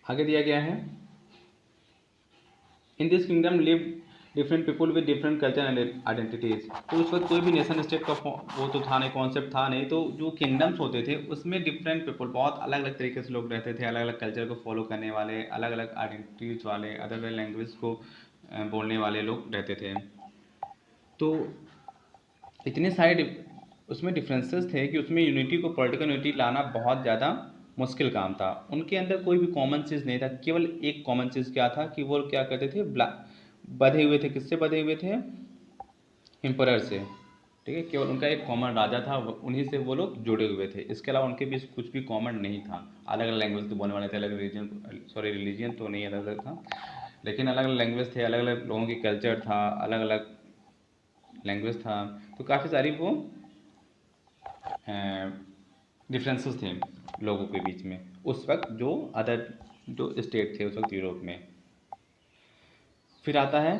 आगे दिया गया है, in this kingdom live different people with different culture and identities. तो उस वक्त कोई भी नेशन स्टेट का वो तो था नहीं, कॉन्सेप्ट था नहीं, तो जो किंगडम्स होते थे उसमें डिफरेंट पीपल, बहुत अलग अलग तरीके से लोग रहते थे, अलग अलग कल्चर को फॉलो करने वाले, अलग अलग आइडेंटिटीज़ वाले, अलग अलग लैंग्वेज को बोलने वाले लोग रहते थे। तो इतने सारे उसमें डिफरेंसेस थे कि उसमें यूनिटी को, पॉलिटिकल यूनिटी लाना बहुत ज़्यादा मुश्किल काम था। उनके अंदर कोई भी कॉमन चीज़ नहीं था, केवल एक कॉमन चीज़ क्या था कि वो क्या करते थे, बधे हुए थे। किससे बधे हुए थे? एम्परर से, ठीक है। केवल उनका एक कॉमन राजा था, उन्हीं से वो लोग जुड़े हुए थे। इसके अलावा उनके बीच कुछ भी कॉमन नहीं था। अलग अलग लैंग्वेज तो बोलने वाले थे, अलग रिलीजन तो नहीं अलग अलग था, लेकिन अलग अलग लैंग्वेज थे, अलग अलग लोगों की कल्चर था, अलग अलग लैंग्वेज था। तो काफ़ी सारी वो डिफरेंसेस थे लोगों के बीच में उस वक्त, जो अदर जो स्टेट थे उस वक्त यूरोप में। फिर आता है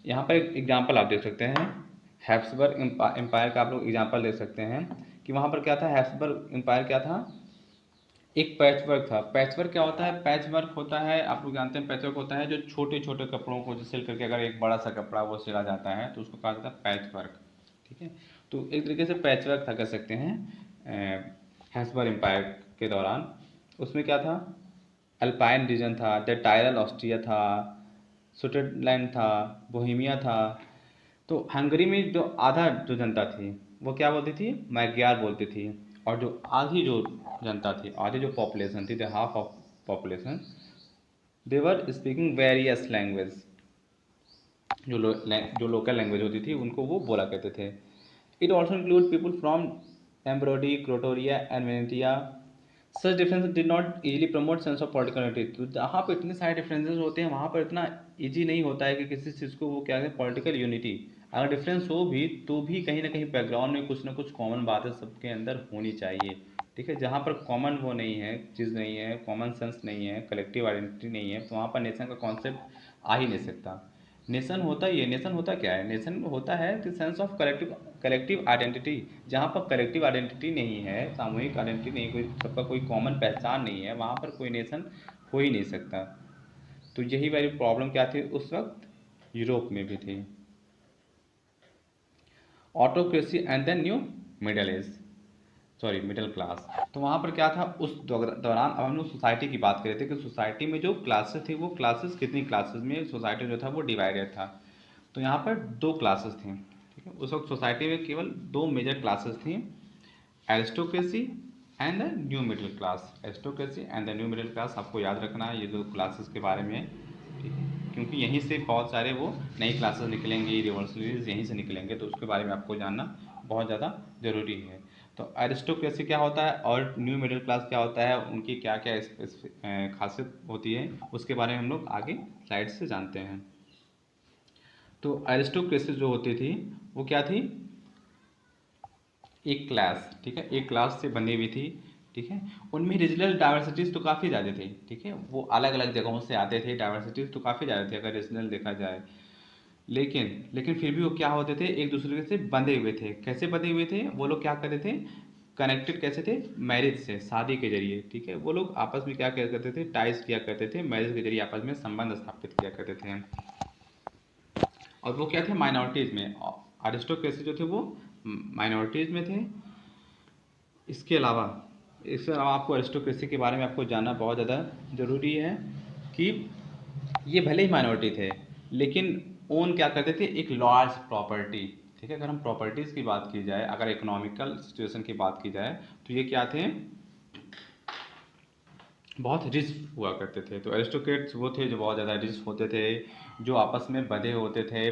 यहाँ पर एक एग्जांपल आप देख सकते हैं, हैब्सबर्ग एम्पायर का आप लोग एग्जांपल देख सकते हैं कि वहाँ पर क्या था, हैब्सबर्ग एम्पायर क्या था, एक पैचवर्क था। पैचवर्क क्या होता है? पैचवर्क होता है, आप लोग जानते हैं, पैचवर्क होता है जो छोटे छोटे कपड़ों को जो सिल करके अगर एक बड़ा सा कपड़ा वो सिला जाता है तो उसको कहा जाता है पैचवर्क, ठीक है। तो एक तरीके से पैचवर्क था, कह सकते हैं, हैब्सबर्ग एम्पायर के दौरान। उसमें क्या था, अल्पाइन रीजन था, द टायरल ऑस्ट्रिया था, स्विट्जरलैंड था, बोहेमिया था। तो हंगरी में जो आधा जो जनता थी वो क्या बोलती थी, मैग्यार बोलती थी। और जो आधी जो जनता थी, आधी जो पॉपुलेशन थी, the half of population, they were speaking various language. जो लोकल लैंग्वेज होती थी उनको वो बोला करते थे। It also include people from Lombardy, Croatia and Venetia. Such difference did not easily promote sense of political unity. तो जहाँ पर इतने सारे डिफरेंसेस होते हैं वहाँ पर इतना ईजी नहीं होता है कि किसी चीज़ को वो क्या है, पॉलिटिकल यूनिटी। अगर डिफरेंस हो भी तो भी कहीं ना कहीं बैकग्राउंड में कुछ ना कुछ कॉमन बातें सबके अंदर होनी चाहिए, ठीक है। जहाँ पर कॉमन वो नहीं है, चीज़ नहीं है, कॉमन सेंस नहीं है, कलेक्टिव आइडेंटिटी नहीं है, तो वहाँ पर नेशन का कॉन्सेप्ट आ ही नहीं सकता। नेशन होता ही है, नेशन होता क्या है, नेशन होता है the sense of collective collective identity. जहाँ पर कलेक्टिव आइडेंटिटी नहीं है, सामूहिक आइडेंटिटी नहीं, कोई सबका कोई कॉमन पहचान नहीं है, वहाँ पर कोई नेशन हो ही नहीं सकता। तो यही वाली प्रॉब्लम क्या थी उस वक्त यूरोप में भी थी। Autocracy and then new middle age, sorry middle class. तो वहाँ पर क्या था उस दौरान, अब हम लोग सोसाइटी की बात कर रहे थे कि सोसाइटी में जो क्लासेस थी, वो क्लासेस कितनी क्लासेस में सोसाइटी जो था वो डिवाइडेड था। तो यहाँ पर दो क्लासेस थी, ठीक है। उस वक्त सोसाइटी में केवल दो मेजर क्लासेस थी, aristocracy and the new middle class. Aristocracy and the new middle class, आपको याद रखना है ये दो क्लासेस के बारे में, ठीक है, क्योंकि यहीं से बहुत सारे वो नई क्लासेस निकलेंगी, रिवॉल्यूशनरीज यहीं से निकलेंगे, तो उसके बारे में आपको जानना बहुत ज़्यादा ज़रूरी है। तो एरिस्टोक्रेसी क्या होता है और न्यू मिडिल क्लास क्या होता है, उनकी क्या क्या खासियत होती है, उसके बारे में हम लोग आगे स्लाइड से जानते हैं। तो एरिस्टोक्रेसी जो होती थी वो क्या थी, एक क्लास, ठीक है, एक क्लास से बनी हुई थी, ठीक है। उनमें रीजनल डाइवर्सिटीज़ तो काफ़ी ज़्यादा थी, ठीक है, वो अलग अलग जगहों से आते थे, डाइवर्सिटीज़ तो काफ़ी ज़्यादा थी अगर रीजनल देखा जाए। लेकिन लेकिन फिर भी वो क्या होते थे, एक दूसरे से बंधे हुए थे। कैसे बंधे हुए थे वो लोग, क्या करते थे, कनेक्टेड कैसे थे, मैरिज से, शादी के जरिए, ठीक है। वो लोग आपस में क्या किया करते थे, टाइज किया करते थे, मैरिज के जरिए आपस में संबंध स्थापित किया करते थे। और वो क्या थे, माइनॉरिटीज़ में। अरिस्टोक्रेसी जो थे वो माइनॉरिटीज़ में थे। इसके अलावा आपको अरिस्टोक्रेसी के बारे में आपको जानना बहुत ज़्यादा ज़रूरी है कि ये भले ही माइनॉरिटी थे लेकिन ओन क्या करते थे, एक लार्ज प्रॉपर्टी, ठीक है। अगर हम प्रॉपर्टीज़ की बात की जाए, अगर इकोनॉमिकल सिचुएशन की बात की जाए, तो ये क्या थे, बहुत रिच हुआ करते थे। तो एरिस्टोक्रेट्स वो थे जो बहुत ज़्यादा रिच होते थे, जो आपस में बंधे होते थे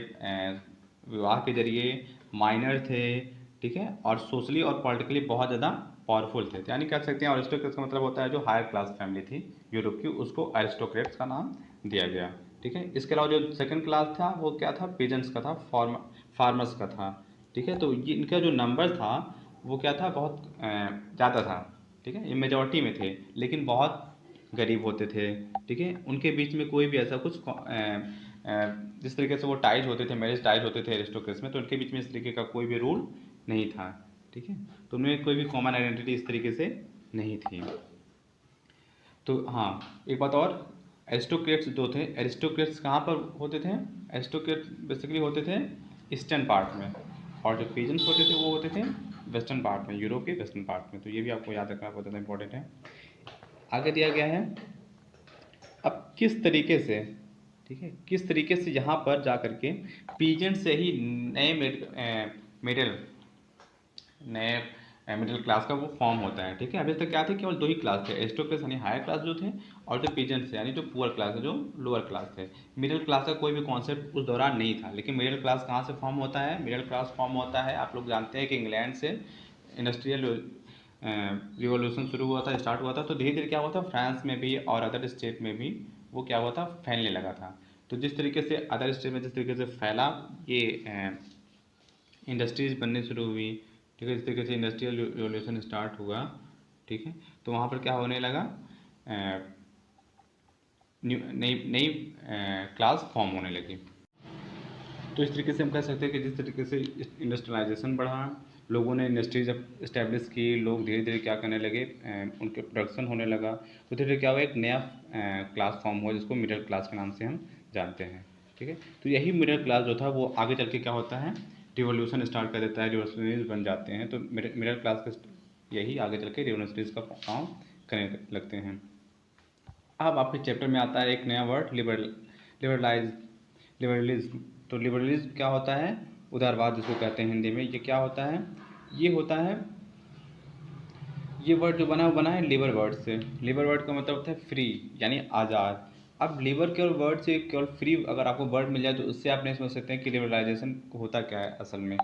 विवाह के जरिए, माइनर थे, ठीक है, और सोशली और पॉलिटिकली बहुत ज़्यादा पावरफुल थे। यानी कह सकते हैं अरिस्टोक्रेट्स का मतलब होता है जो हायर क्लास फैमिली थी यूरोप की, उसको अरिस्टोक्रेट्स का नाम दिया गया। ठीक है, इसके अलावा जो सेकंड क्लास था वो क्या था, पीजेंट्स का था, फार्मर्स का था। ठीक है, तो ये इनका जो नंबर था वो क्या था, बहुत ज़्यादा था। ठीक है, ये मेजॉरिटी में थे लेकिन बहुत गरीब होते थे। ठीक है, उनके बीच में कोई भी ऐसा कुछ जिस तरीके से वो टाइज होते थे, मैरिज टाइज होते थे एरिस्टोक्रेट्स में, तो उनके बीच में इस तरीके का कोई भी रूल नहीं था। ठीक है, तो उनमें कोई भी कॉमन आइडेंटिटी इस तरीके से नहीं थी। तो हाँ, एक बात और, एरिस्टोक्रेट्स जो थे, एरिस्टोक्रेट्स कहाँ पर होते थे, एरिस्टोक्रेट्स बेसिकली होते थे ईस्टर्न पार्ट में, और जो पीजेंट्स होते थे वो होते थे वेस्टर्न पार्ट में, यूरोप के वेस्टर्न पार्ट में। तो ये भी आपको याद रखना बहुत ज़्यादा इंपॉर्टेंट है। आगे दिया गया है, अब किस तरीके से, ठीक है, किस तरीके से यहाँ पर जा कर के पीजेंट से ही नए मिडिल नए मिडिल क्लास का वो फॉर्म होता है। ठीक है, अभी तक क्या थे, केवल दो ही क्लास थे, एरिस्टोक्रेट्स यानी हायर क्लास जो थे, और जो पीजेंट्स थे यानी जो पुअर क्लास है, जो लोअर क्लास थे। मिडिल क्लास का कोई भी कॉन्सेप्ट उस दौरान नहीं था। लेकिन मिडिल क्लास कहाँ से फॉर्म होता है, मिडिल क्लास फॉर्म होता है, आप लोग जानते हैं कि इंग्लैंड से इंडस्ट्रियल रिवॉल्यूशन शुरू हुआ था, स्टार्ट हुआ था, तो धीरे धीरे क्या हुआ था, फ्रांस में भी और अदर स्टेट में भी वो क्या हुआ था, फैलने लगा था। तो जिस तरीके से अदर स्टेट में जिस तरीके से फैला, ये इंडस्ट्रीज बनने शुरू हुई। ठीक है, जिस तरीके से इंडस्ट्रियल रिवोल्यूशन स्टार्ट हुआ, ठीक है, तो वहाँ पर क्या होने लगा, नई नई क्लास फॉर्म होने लगी। तो इस तरीके से हम कह सकते हैं कि जिस तरीके से इंडस्ट्रियलाइजेशन बढ़ा, लोगों ने इंडस्ट्रीज इस्टेब्लिश की, लोग धीरे धीरे क्या करने लगे, उनके प्रोडक्शन होने लगा, तो धीरे धीरे क्या हुआ, एक नया क्लास फॉर्म हुआ जिसको मिडिल क्लास के नाम से हम जानते हैं। ठीक है, तो यही मिडिल क्लास जो था वो आगे चल के क्या होता है, रिवोल्यूशन स्टार्ट कर देता है, रिवोल्यूशनरीज बन जाते हैं। तो मिडिल क्लास के यही आगे चल के रिवोल्यूशनरीज का काम करने लगते हैं। अब आपके चैप्टर में आता है एक नया वर्ड, लिबरलिज्म। तो लिबरलिज्म क्या होता है, उदारवाद जिसको कहते हैं हिंदी में। ये क्या होता है, ये होता है, ये वर्ड जो बना वो बना है लिबर वर्ड से। लिबर वर्ड का मतलब होता है फ्री, यानी आज़ाद। अब लिबर केवल वर्ड से, केवल फ्री अगर आपको वर्ड मिल जाए तो उससे आप नहीं समझ सकते हैं कि लिबरलाइजेशन होता क्या है असल में।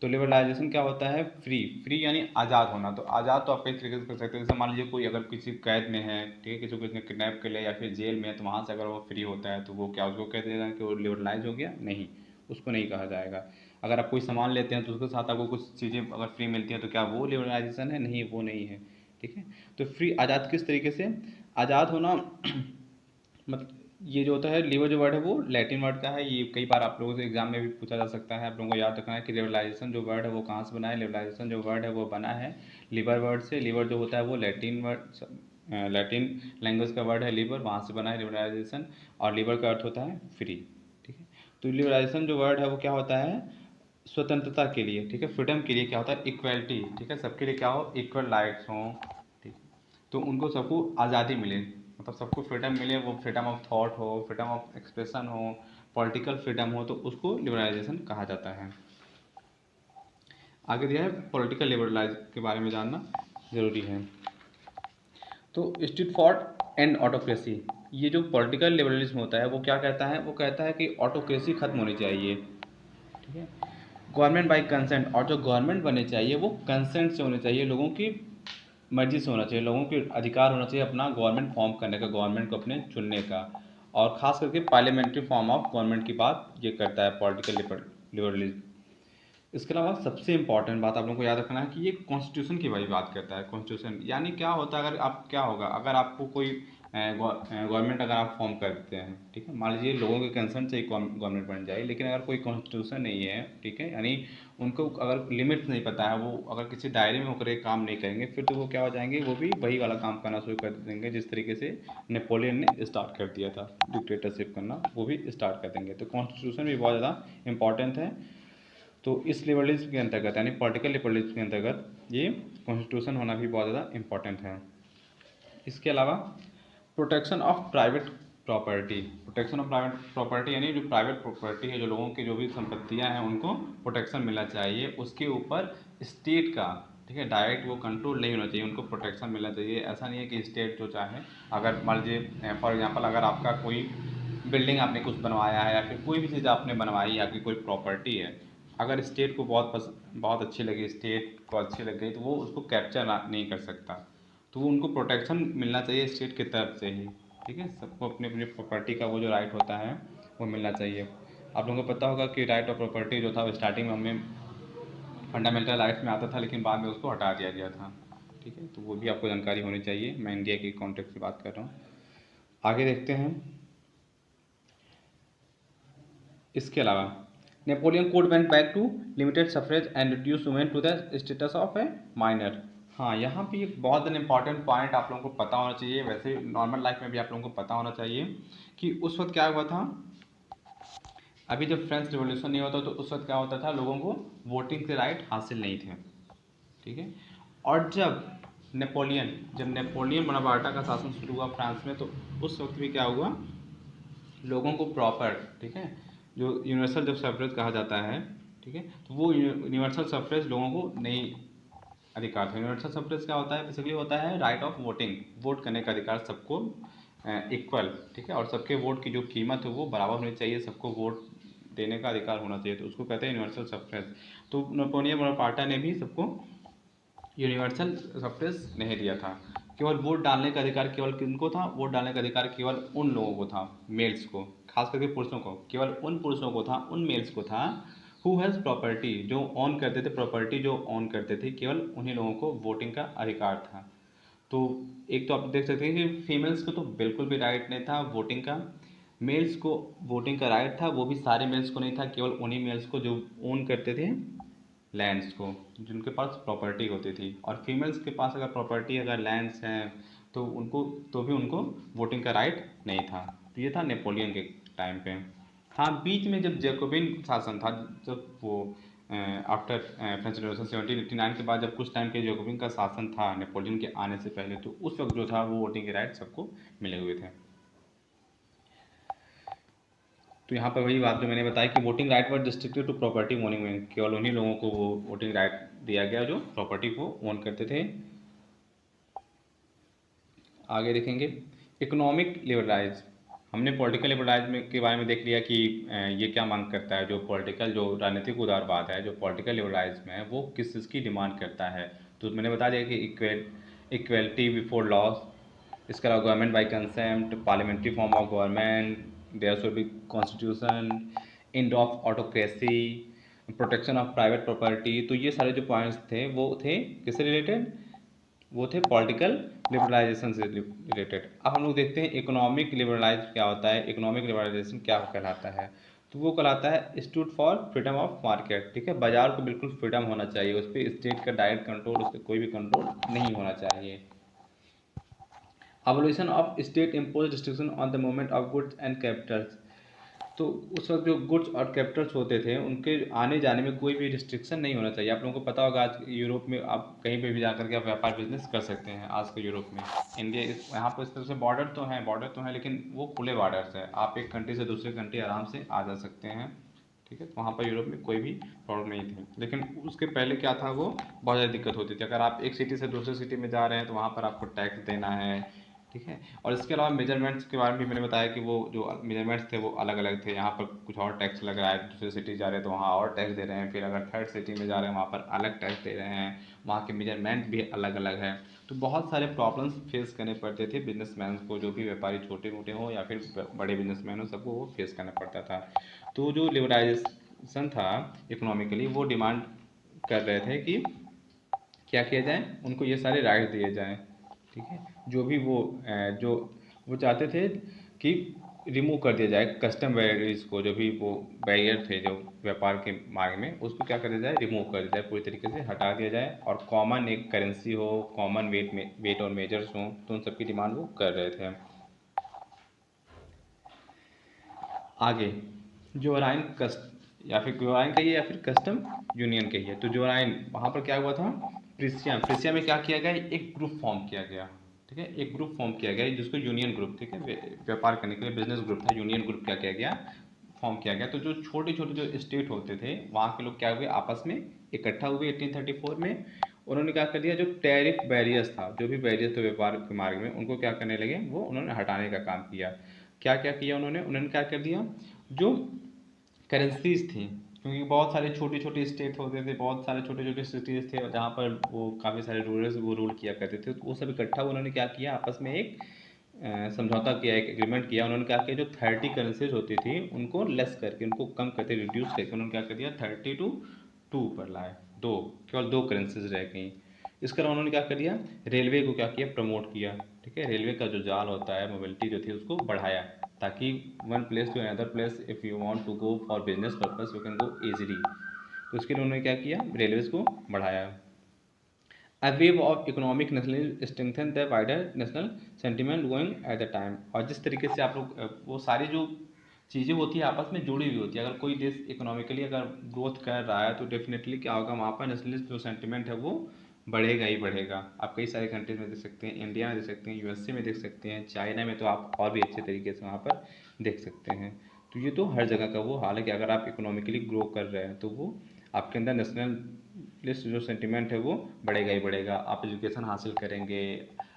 तो लिबरलाइजेशन क्या होता है, फ्री। फ्री यानी आज़ाद होना। तो आज़ाद तो आप कई तरीके से कर सकते हैं, जैसे मान लीजिए कोई अगर किसी कैद में है, ठीक है, किसी को इसने किडनैप कर लिया या फिर जेल में है, तो वहाँ से अगर वो फ्री होता है तो वो क्या, उसको कह देना कि वो लिबरलाइज हो गया? नहीं, उसको नहीं कहा जाएगा। अगर आप कोई सामान लेते हैं तो उसके साथ आपको कुछ चीज़ें अगर फ्री मिलती हैं तो क्या वो लिबरलाइजेशन है? नहीं, वो नहीं है। ठीक है, तो फ्री, आज़ाद किस तरीके से, आज़ाद होना मतलब ये जो होता है, लीवर जो वर्ड है वो लैटिन वर्ड का है। ये कई बार आप लोगों से एग्जाम में भी पूछा जा सकता है, आप लोगों को याद रखना है कि लिबरलाइजेशन जो वर्ड है वो कहाँ से बना है। लिबरलाइजेशन जो वर्ड है वो बना है लिबर वर्ड से। लिबर जो होता है वो लैटिन वर्ड, लैटिन लैंग्वेज का वर्ड है लिबर, वहाँ से बना है लिबरलाइजेशन। और लिबर का अर्थ होता है फ्री। ठीक है, तो लिबरलाइजेशन जो वर्ड है वो क्या होता है, स्वतंत्रता के लिए, ठीक है, फ्रीडम के लिए क्या होता है, इक्वलिटी। ठीक है, सबके लिए क्या हो, इक्वल राइट्स हों। ठीक, तो उनको सबको आज़ादी मिले, मतलब सबको फ्रीडम मिले, वो फ्रीडम ऑफ थॉट हो, फ्रीडम ऑफ एक्सप्रेशन हो, पॉलिटिकल फ्रीडम हो, तो उसको लिबरलाइजेशन कहा जाता है। आगे दिया है पॉलिटिकल लिबरलाइज के बारे में जानना ज़रूरी है। तो स्ट्रीट फॉर्ट एंड ऑटोक्रेसी, ये जो पॉलिटिकल लिबरलिज्म होता है वो क्या कहता है, वो कहता है कि ऑटोक्रेसी खत्म होनी चाहिए। ठीक है, गवर्नमेंट बाई कंसेंट, और जो गवर्नमेंट बननी चाहिए वो कंसेंट से होनी चाहिए, लोगों की मर्जी से होना चाहिए, लोगों के अधिकार होना चाहिए अपना गवर्नमेंट फॉर्म करने का, गवर्नमेंट को अपने चुनने का। और ख़ास करके पार्लियामेंट्री फॉर्म ऑफ गवर्नमेंट की बात ये करता है पॉलिटिकल लिबरलिज्म। इसके अलावा सबसे इंपॉर्टेंट बात आप लोगों को याद रखना है कि ये कॉन्स्टिट्यूशन की भाई बात करता है। कॉन्स्टिट्यूशन यानी क्या होता है, अगर आप क्या होगा, अगर आपको कोई गवर्नमेंट अगर आप फॉर्म करते हैं, ठीक है, मान लीजिए लोगों के कंसर्न से ही गवर्नमेंट बन जाए, लेकिन अगर कोई कॉन्स्टिट्यूशन नहीं है, ठीक है, यानी उनको अगर लिमिट्स नहीं पता है, वो अगर किसी दायरे में होकर एक काम नहीं करेंगे, फिर तो वो क्या हो जाएंगे, वो भी वही वाला काम करना शुरू कर देंगे जिस तरीके से नेपोलियन ने स्टार्ट कर दिया था, डिक्टेटरशिप करना, वो भी स्टार्ट कर देंगे। तो कॉन्स्टिट्यूशन भी बहुत ज़्यादा इंपॉर्टेंट है। तो इस लिबरलिज्म के अंतर्गत, यानी पॉलिटिकल लिबरलिज्म के अंतर्गत ये कॉन्स्टिट्यूशन होना भी बहुत ज़्यादा इंपॉर्टेंट है। इसके अलावा protection of private property, protection of private property यानी जो प्राइवेट प्रॉपर्टी है, जो लोगों की जो भी संपत्तियां हैं उनको प्रोटेक्शन मिलना चाहिए, उसके ऊपर स्टेट का, ठीक है, डायरेक्ट वो कंट्रोल नहीं होना चाहिए, उनको प्रोटेक्शन मिलना चाहिए। ऐसा नहीं है कि स्टेट जो चाहे, अगर मान लीजिए फॉर एग्जांपल अगर आपका कोई बिल्डिंग आपने कुछ बनवाया है या फिर कोई भी चीज़ आपने बनवाई है, आपकी कोई प्रॉपर्टी है, अगर स्टेट को बहुत अच्छी लगी, स्टेट को अच्छी लग गई, तो वो उसको कैप्चर नहीं कर सकता। तो वो उनको प्रोटेक्शन मिलना चाहिए स्टेट की तरफ से ही। ठीक है, सबको अपनी अपनी प्रॉपर्टी का वो जो राइट होता है वो मिलना चाहिए। आप लोगों को पता होगा कि राइट ऑफ प्रॉपर्टी जो था वो स्टार्टिंग में हमें फंडामेंटल राइट्स में आता था, लेकिन बाद में उसको हटा दिया गया था। ठीक है, तो वो भी आपको जानकारी होनी चाहिए। मैं इंडिया के कॉन्टेक्स्ट की बात कर रहा हूँ। आगे देखते हैं। इसके अलावा Napoleon code went back to limited suffrage and reduce women to the status of a minor. हाँ, यहाँ पे एक बहुत इंपॉर्टेंट पॉइंट आप लोगों को पता होना चाहिए, वैसे नॉर्मल लाइफ में भी आप लोगों को पता होना चाहिए कि उस वक्त क्या हुआ था। अभी जब फ्रेंच रिवॉल्यूशन नहीं होता तो उस वक्त क्या होता था, लोगों को वोटिंग के राइट हासिल नहीं थे। ठीक है, और जब नेपोलियन बोनापार्टा का शासन शुरू हुआ फ्रांस में, तो उस वक्त भी क्या हुआ, लोगों को प्रॉपर, ठीक है, जो यूनिवर्सल जब सफरेज कहा जाता है, ठीक है, तो वो यूनिवर्सल सफरेज लोगों को नहीं अधिकार था। यूनिवर्सल सफरेज क्या होता है, बेसिकली होता है राइट ऑफ वोटिंग, वोट करने का अधिकार सबको इक्वल। ठीक है, और सबके वोट की जो कीमत है वो बराबर होनी चाहिए, सबको वोट देने का अधिकार होना चाहिए, तो उसको कहते हैं यूनिवर्सल सफरेज। तो नेपोलियन बोनापार्टा ने भी सबको यूनिवर्सल सफरेज नहीं दिया था। केवल वोट डालने का अधिकार केवल किनको था, वोट डालने का अधिकार केवल उन लोगों को था, मेल्स को, खास करके पुरुषों को, केवल उन पुरुषों को था, उन मेल्स को था हु हैज़ प्रॉपर्टी, जो ऑन करते थे, प्रॉपर्टी जो ऑन करते थे, केवल उन्हीं लोगों को वोटिंग का अधिकार था। तो एक तो आप देख सकते हैं कि फीमेल्स को तो बिल्कुल भी राइट नहीं था वोटिंग का। मेल्स को वोटिंग का राइट था, वो भी सारे मेल्स को नहीं था, केवल उन्हीं मेल्स को जो ओन करते थे लैंड्स को, जिनके पास प्रॉपर्टी होती थी। और फीमेल्स के पास अगर प्रॉपर्टी, अगर लैंड्स हैं, तो उनको, तो भी उनको वोटिंग का राइट नहीं था। तो ये था नेपोलियन के टाइम पे। हाँ, बीच में जब जैकोबिन शासन था, जब वो आफ्टर फ्रेंच रिवॉल्यूशन 1789 के बाद जब कुछ टाइम के जैकोबिन का शासन था नेपोलियन के आने से पहले, तो उस वक्त जो था वो वोटिंग के राइट सबको मिले हुए थे। तो यहाँ पर वही बात जो मैंने बताई कि voting right were restricted to property owning में, केवल उन्हीं लोगों को वो वोटिंग राइट दिया गया जो प्रॉपर्टी को ओन करते थे। आगे देखेंगे इकोनॉमिक लिबरलाइज। हमने पॉलिटिकल लिबरलाइज में के बारे में देख लिया कि ये क्या मांग करता है, जो पॉलिटिकल, जो राजनीतिक उदारवाद है, जो पॉलिटिकल लिबरलाइज में है, वो किस चीज़ की डिमांड करता है। तो मैंने बता दिया कि इक्वेलिटी बिफोर लॉज, इसके अलावा government by consent, parliamentary form of government, there should be constitution, end of autocracy, protection of private property. तो ये सारे जो पॉइंट्स थे वो थे किससे रिलेटेड, वो थे पॉलिटिकल लिबरलाइजेशन से रिलेटेड। अब हम लोग देखते हैं इकोनॉमिक लिबरलाइज क्या होता है, इकोनॉमिक लिबरलाइजेशन क्या कहलाता है। तो वो कहलाता है institute for freedom of market. ठीक है, बाजार को बिल्कुल फ्रीडम होना चाहिए, उस पर स्टेट का डायरेक्ट कंट्रोल, उस पर कोई भी कंट्रोल नहीं होना चाहिए। Abolition of state impose restriction on the movement of goods and Capitals. तो उस वक्त जो गुड्स और कैपिटल्स होते थे उनके आने जाने में कोई भी रिस्ट्रिक्शन नहीं होना चाहिए। आप लोगों को पता होगा आज यूरोप में आप कहीं पे भी जाकर के आप व्यापार बिजनेस कर सकते हैं आज के यूरोप में। इंडिया यहाँ पर इस तरह से बॉर्डर तो हैं, लेकिन वो खुले बॉर्डर्स है, आप एक कंट्री से दूसरे कंट्री आराम से आ जा सकते हैं। ठीक है, तो वहाँ पर यूरोप में कोई भी प्रॉब्लम नहीं थी। लेकिन उसके पहले क्या था, वो बहुत ज़्यादा दिक्कत होती थी। अगर आप एक सिटी से दूसरे सिटी में जा रहे हैं तो वहाँ पर आपको टैक्स देना है। ठीक है, और इसके अलावा मेजरमेंट्स के बारे में भी मैंने बताया कि वो जो मेजरमेंट्स थे वो अलग अलग थे। यहाँ पर कुछ और टैक्स लग रहा है, दूसरे सिटी जा रहे हैं तो वहाँ और टैक्स दे रहे हैं, फिर अगर थर्ड सिटी में जा रहे हैं वहाँ पर अलग टैक्स दे रहे हैं, वहाँ के मेजरमेंट भी अलग अलग है। तो बहुत सारे प्रॉब्लम्स फेस करने पड़ते थे बिजनेसमैन को, जो भी व्यापारी छोटे मोटे हों या फिर बड़े बिजनेसमैन हो, सबको वो फेस करना पड़ता था। तो जो लिबरलाइजेशन था इकोनॉमिकली, वो डिमांड कर रहे थे कि क्या किया जाए, उनको ये सारे राइट दिए जाएँ। ठीक है, जो भी जो वो चाहते थे कि रिमूव कर दिया जाए कस्टम बैरियर्स को, जो भी वो बैरियर थे जो व्यापार के मार्ग में, उसको क्या कर दिया जाए, रिमूव कर दिया जाए, पूरी तरीके से हटा दिया जाए, और कॉमन एक करेंसी हो, कॉमन वेट और मेजर्स हों, तो उन सब की डिमांड वो कर रहे थे। आगे जोराइन कस्ट, या फिर जोराइन कहिए या फिर कस्टम यूनियन कहिए। तो जोराइन वहाँ पर क्या हुआ था, प्रिसिया में क्या किया गया, एक ग्रुप फॉर्म किया गया। ठीक है, एक ग्रुप फॉर्म किया गया जिसको यूनियन ग्रुप, ठीक है, व्यापार करने के लिए बिजनेस ग्रुप था, यूनियन ग्रुप क्या किया गया, फॉर्म किया गया। तो जो छोटे छोटे जो स्टेट होते थे वहाँ के लोग क्या हुए, आपस में इकट्ठा हुए 1834 में। उन्होंने क्या कर दिया, जो टैरिफ बैरियर्स था, जो भी बैरियर्स थे व्यापार के मार्ग में, उनको क्या करने लगे, वो उन्होंने हटाने का काम किया। क्या क्या किया उन्होंने क्या कर दिया, जो करेंसीज थी, क्योंकि बहुत सारे छोटे छोटे स्टेट होते थे, बहुत सारे छोटे छोटे सिटीज़ थे जहाँ पर वो काफ़ी सारे रूलर्स वो रूल किया करते थे, तो वो सब इकट्ठा उन्होंने क्या किया, आपस में एक समझौता किया, एक एग्रीमेंट किया। उन्होंने क्या किया, जो 30 करेंसीज होती थी उनको लेस करके, उनको कम करके, रिड्यूस करके उन्होंने क्या कर दिया, 30 to 2 पर लाए। दो, केवल 2 करेंसीज रह गई। इसके अलावा उन्होंने क्या कर दिया, रेलवे को क्या किया, प्रमोट किया। ठीक है, रेलवे का जो जाल होता है, मोबिलिटी जो थी उसको बढ़ाया, ताकि one place to another place if you want to go for business purpose you can go easily. तो इसके लिए उन्होंने क्या किया, रेलवेज को बढ़ाया। A wave of economic nationalism strengthened the wider national sentiment going at the time। और जिस तरीके से आप लोग वो सारी जो चीज़ें होती है आपस में जुड़ी हुई होती है। अगर कोई देश इकोनॉमिकली अगर ग्रोथ कर रहा है तो डेफिनेटली क्या होगा, वहाँ पर नेशनलिस्ट जो सेंटिमेंट है वो बढ़ेगा ही बढ़ेगा। आप कई सारे कंट्रीज में देख सकते हैं, इंडिया में देख सकते हैं, यूएसए में देख सकते हैं, चाइना में तो आप और भी अच्छे तरीके से वहाँ पर देख सकते हैं। तो ये तो हर जगह का वो हाल है कि अगर आप इकोनॉमिकली ग्रो कर रहे हैं तो वो आपके अंदर नेशनलिस्ट जो सेंटिमेंट है वो बढ़ेगा ही बढ़ेगा। आप एजुकेशन हासिल करेंगे,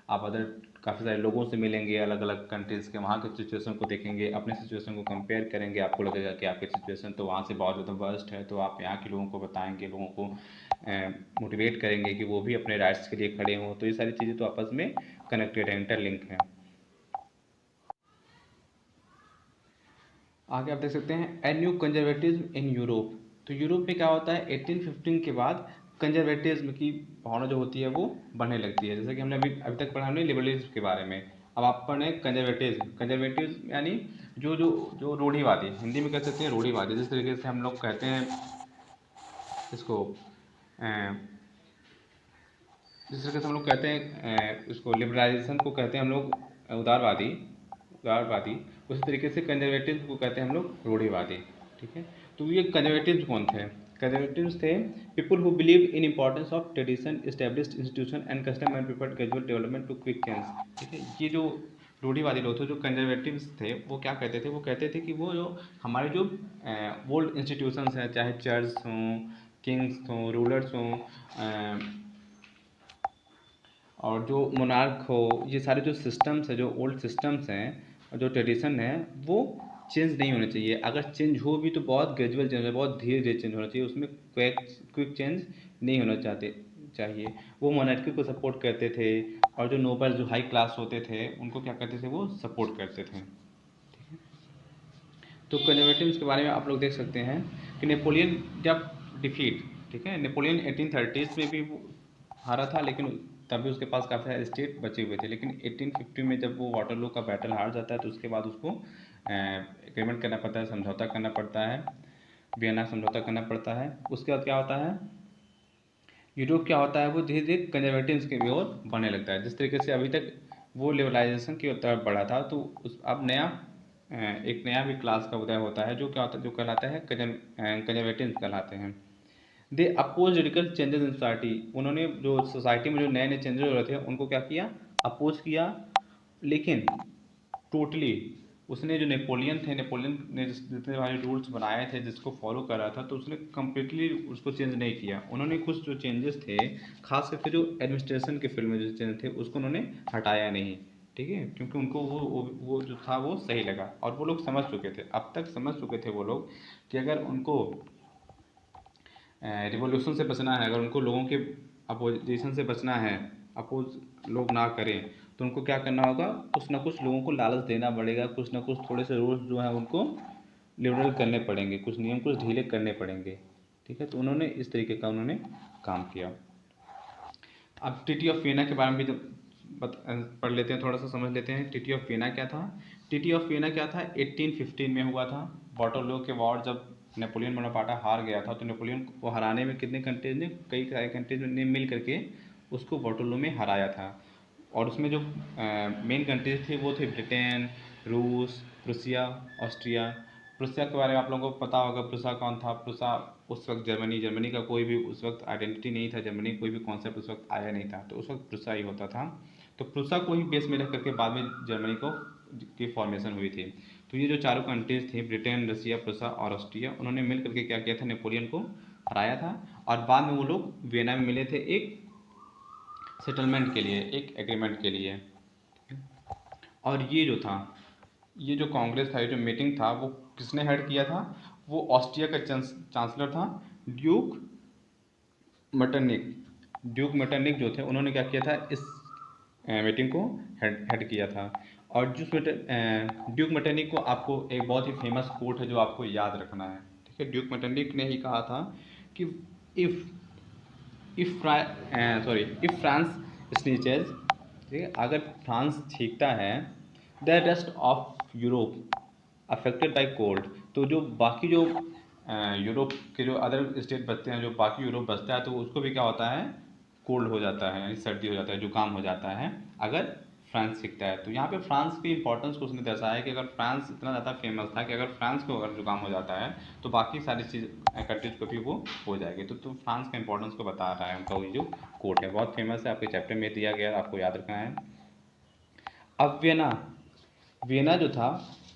आप अदर काफ़ी सारे लोगों से मिलेंगे अलग अलग कंट्रीज़ के, वहाँ के सिचुएशन को देखेंगे, अपने सिचुएशन को कंपेयर करेंगे, आपको लगेगा कि आपकी सिचुएशन तो वहाँ से बहुत ज़्यादा वर्स्ट है, तो आप यहाँ के लोगों को बताएंगे, लोगों को मोटिवेट करेंगे कि वो भी अपने राइट्स के लिए खड़े हों। तो ये सारी चीज़ें तो आपस में कनेक्टेड है, इंटरलिंक हैं। आगे आप देख सकते हैं a new conservatism in Europe. तो यूरोप में क्या होता है, 1815 के बाद कंजर्वेटिज्म की भावना जो होती है वो बढ़ने लगती है। जैसे कि हमने अभी तक पढ़ा, हमने लिबरलिज्म के बारे में, अब आप पढ़े कंजर्वेटिज्म। कंजर्वेटिज्म यानी जो जो जो रूढ़िवादी, हिंदी में कह सकते हैं रूढ़िवादी। जिस तरीके से हम लोग कहते हैं इसको जिस तरीके से हम लोग कहते हैं इसको लिबरलाइजेशन को कहते हैं हम लोग उदारवादी, उदारवादी। उसी तरीके से कंजर्वेटिव को कहते हैं हम लोग रूढ़िवादी। ठीक है, तो ये कंजर्वेटिव कौन थे, कंजर्वेटिव्स थे people who believe in importance of tradition, established institution and custom and preferred gradual development to quick change. ठीक है, ये जो रूढ़िवादी लोग थे, जो कंजर्वेटिव्स थे, वो क्या कहते थे, वो कहते थे कि वो जो हमारे जो ओल्ड इंस्टीट्यूशंस हैं, चाहे चर्च हों, किंग्स हों, रूलर्स हों, और जो मोनार्क हो, ये सारे जो सिस्टम्स हैं, जो ओल्ड सिस्टम्स हैं, जो ट्रेडिशन है, वो चेंज नहीं होने चाहिए। अगर चेंज हो भी तो बहुत ग्रेजुअल चेंज हो, बहुत धीरे धीरे चेंज होना चाहिए, उसमें क्विक चेंज नहीं होना चाहिए। वो मोनार्की को सपोर्ट करते थे, और जो नोबल, जो हाई क्लास होते थे, उनको क्या करते थे, वो सपोर्ट करते थे। तो कंजर्वेटिव्स के बारे में आप लोग देख सकते हैं कि नेपोलियन जब डिफीट, ठीक है, नेपोलियन 1830 में भी वो हारा था, लेकिन तभी उसके पास काफ़ी सारे स्टेट बचे हुए थे। लेकिन 1850 में जब वो वाटरलू का बैटल हार जाता है तो उसके बाद उसको एग्रीमेंट करना पड़ता है, समझौता करना पड़ता है, वियना समझौता करना पड़ता है। उसके बाद क्या होता है, यूरोप क्या होता है, वो धीरे धीरे कंजर्वेटिव्स की ओर बढ़ने लगता है। जिस तरीके से अभी तक वो लिबरलाइजेशन की तरफ बढ़ा था, तो उस अब नया एक नया भी क्लास का उदय होता है, जो क्या होता है, जो कहलाता है कंजर्वेटिव्स कहलाते हैं। They oppose radical changes in society. उन्होंने जो सोसाइटी में जो नए नए चेंजेस हो रहे थे उनको क्या किया, अपोज किया। लेकिन टोटली उसने, जो नेपोलियन थे, नेपोलियन ने जितने सारे रूल्स बनाए थे, जिसको फॉलो कर रहा था, तो उसने कम्प्लीटली उसको चेंज नहीं किया। उन्होंने कुछ जो चेंजेस थे, खास करके जो एडमिनिस्ट्रेशन के फील्ड में जो चेंज थे, उसको उन्होंने हटाया नहीं। ठीक है, क्योंकि उनको वो जो था वो सही लगा, और वो लोग समझ चुके थे, अब तक समझ चुके थे वो लोग कि अगर उनको रिवॉल्यूशन से बचना है, अगर उनको लोगों के अपोजिशन से बचना है, अपोज लोग ना करें, तो उनको क्या करना होगा, कुछ ना कुछ लोगों को लालच देना पड़ेगा, कुछ ना कुछ थोड़े से रूल्स जो हैं उनको लिबरल करने पड़ेंगे, कुछ नियम कुछ ढीले करने पड़ेंगे। ठीक है, तो उन्होंने इस तरीके का उन्होंने काम किया। अब ट्रीटी ऑफ वियना के बारे में भी पढ़ लेते हैं, थोड़ा सा समझ लेते हैं। ट्रीटी ऑफ वियना क्या था, ट्रीटी ऑफ वियना क्या था, 1815 में हुआ था। वाटरलू के वॉर जब नेपोलियन बोनापार्ट हार गया था, तो नेपोलियन को हराने में कितने कंट्रीज ने, कई सारे कंट्रीज ने मिल करके उसको वाटरलू में हराया था। और उसमें जो मेन कंट्रीज थे वो थे ब्रिटेन, रूस, प्रूसिया, ऑस्ट्रिया। प्रूसिया के बारे में आप लोगों को पता होगा, प्रूसा कौन था। प्रूसा उस वक्त जर्मनी का कोई भी उस वक्त आइडेंटिटी नहीं था, जर्मनी कोई भी कॉन्सेप्ट उस वक्त आया नहीं था, तो उस वक्त प्रूसा ही होता था। तो प्रूसा को ही बेस में रख करके बाद में जर्मनी को की फॉर्मेशन हुई थी। तो ये जो चारों कंट्रीज थी, ब्रिटेन, रसिया, प्रूसा और ऑस्ट्रिया, उन्होंने मिल करके क्या किया था, नेपोलियन को हराया था। और बाद में वो लोग वियना में मिले थे एक सेटलमेंट के लिए, एक एग्रीमेंट के लिए। और ये जो था, ये जो कांग्रेस था, ये जो मीटिंग था, वो किसने हेड किया था, वो ऑस्ट्रिया का चांसलर था ड्यूक मटरनिक। ड्यूक मटरनिक जो थे उन्होंने क्या किया था, इस मीटिंग को हेड किया था। और ड्यूक मटरनिक को आपको एक बहुत ही फेमस कोट है जो आपको याद रखना है, ठीक है। ड्यूक मटरनिक ने ही कहा था कि इफ़ इफ़ फ्रांस स्नीचेज, ठीक है, अगर फ्रांस छींकता है, the rest of Europe affected by cold, तो जो बाकी जो यूरोप के जो अदर स्टेट बचते हैं, जो बाकी यूरोप बचता है, तो उसको भी क्या होता है, कोल्ड हो जाता है, यानी सर्दी हो जाता है, जुकाम हो जाता है अगर फ्रांस सीखता है। तो यहाँ पे फ्रांस की इंपॉर्टेंस को उसने दर्शाया है कि अगर फ्रांस इतना ज़्यादा फेमस था कि अगर फ्रांस को अगर जुकाम हो जाता है तो बाकी सारी चीज़ कंट्रीज को भी वो हो जाएगी। तो फ्रांस का इंपॉर्टेंस को बता रहा है उनका वो जो कोट है, बहुत फेमस है, आपके चैप्टर में दिया गया है, आपको याद रखना है। अब वियना, वियना जो था,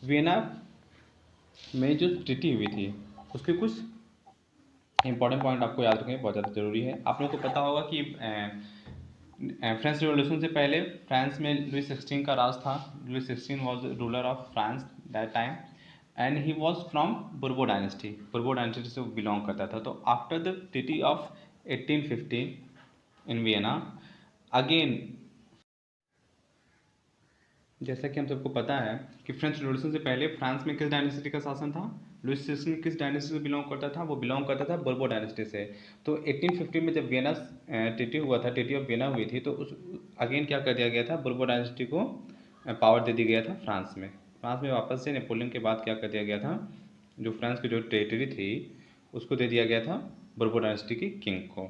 वियना में जो ट्रीटी हुई थी उसके कुछ इंपॉर्टेंट पॉइंट आपको याद रखने बहुत ज़्यादा ज़रूरी है। आप लोगों को पता होगा कि फ्रेंच रिवॉल्यूशन से पहले फ्रांस में लुई 16 का राज था। Louis 16 was ruler of France that time and he was from Bourbon dynasty, Bourbon dynasty से वो बिलोंग करता था। तो after the treaty of 1850 in Vienna, again जैसा कि हम सबको पता है कि फ्रेंच रिवॉल्यूशन से पहले फ्रांस में किस डायनेस्टी का शासन था, लुइस 16 किस डायनेस्टी से बिलोंग करता था, वो बिलोंग करता था बुर्बो डायनेस्टी से। तो 1850 में जब वियना ट्रीटी हुआ था, ट्रीटी ऑफ वियना हुई थी, तो उस अगेन क्या कर दिया गया था, बुर्बो डायनेस्टी को पावर दे दिया गया था फ्रांस में। फ्रांस में वापस से नेपोलियन के बाद क्या कर दिया गया था, जो फ्रांस की जो टेरिटरी थी उसको दे दिया गया था बुर्बो डायनेस्टी की किंग को।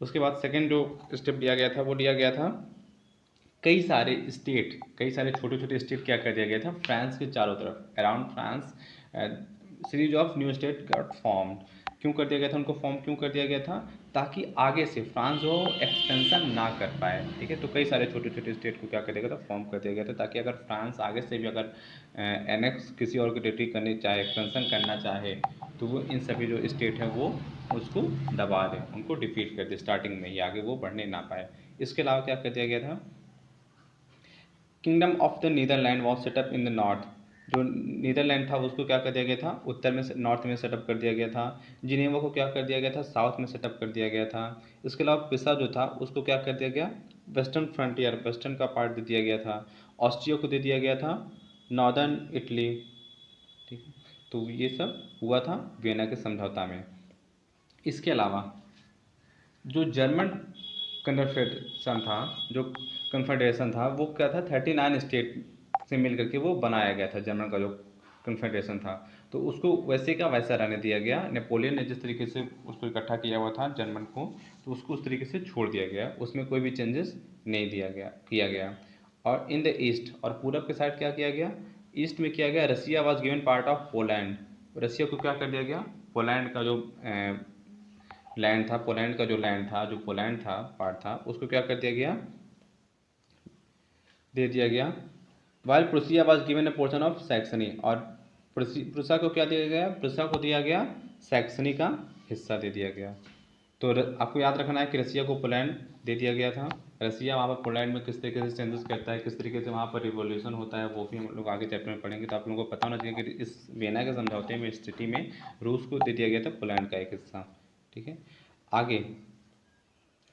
उसके बाद सेकेंड जो स्टेप लिया गया था वो लिया गया था, कई सारे स्टेट, कई सारे छोटे छोटे स्टेट क्या कर दिया गया था फ्रांस के चारों तरफ, around France series of new state got form. क्यों कर दिया गया था, उनको फॉर्म क्यों कर दिया गया था, ताकि आगे से फ्रांस जो एक्सपेंशन ना कर पाए, ठीक है। तो कई सारे छोटे छोटे स्टेट को क्या कर दिया गया था, फॉर्म कर दिया गया था, ताकि अगर फ्रांस आगे से भी अगर एनेक्स किसी और की टेरिटरी करनी चाहे, एक्सपेंशन करना चाहे, तो वो इन सभी जो स्टेट हैं वो उसको दबा दे, उनको डिफीट कर दे स्टार्टिंग में ही, आगे वो बढ़ने ना पाए। इसके अलावा क्या कर दिया गया था, kingdom of the Netherland was set up in the north, जो नीदरलैंड था उसको क्या कर दिया गया था, उत्तर में नॉर्थ में सेटअप कर दिया गया था। जिनेवा को क्या कर दिया गया था, साउथ में सेटअप कर दिया गया था। इसके अलावा पिसा जो था उसको क्या कर दिया गया, वेस्टर्न फ्रंटियर, वेस्टर्न का पार्ट दे दिया गया था। ऑस्ट्रिया को दे दिया गया था नॉर्दर्न इटली, ठीक है। तो ये सब हुआ था वियना के समझौता में। इसके अलावा जो जर्मन कन्फेडरेशन था, जो कन्फेडरेशन था वो क्या था, 39 स्टेट से मिल करके वो बनाया गया था जर्मन का जो कन्फेडरेशन था। तो उसको वैसे का वैसा रहने दिया गया। नेपोलियन ने जिस तरीके से उसको इकट्ठा किया हुआ था जर्मन को, तो उसको उस तरीके से छोड़ दिया गया, उसमें कोई भी चेंजेस नहीं किया गया। और इन द ईस्ट, और पूरब के साइड क्या किया गया, ईस्ट में किया गया, Russia was given part of Poland. Russia को क्या कर दिया गया, पोलैंड का जो लैंड था, पोलैंड का जो लैंड था, जो पोलैंड था पार्ट था, उसको क्या कर दिया गया, दे दिया गया। While Prussia was given a portion of Saxony, और प्रुसा को क्या दिया गया, प्रुसा को दिया गया सैक्सनी का हिस्सा दे दिया गया। तो आपको याद रखना है कि रसिया को पोलैंड दे दिया गया था। रसिया वहाँ पर पोलैंड में किस तरीके से चेंजेस करता है, किस तरीके से वहाँ पर रिवॉल्यूशन होता है, वो भी हम लोग आगे चैप्टर में पढ़ेंगे। तो आप लोगों को पता होना चाहिए कि इस वियना के समझौते में, स्थिति में रूस को दे दिया गया था पोलैंड का एक हिस्सा, ठीक है। आगे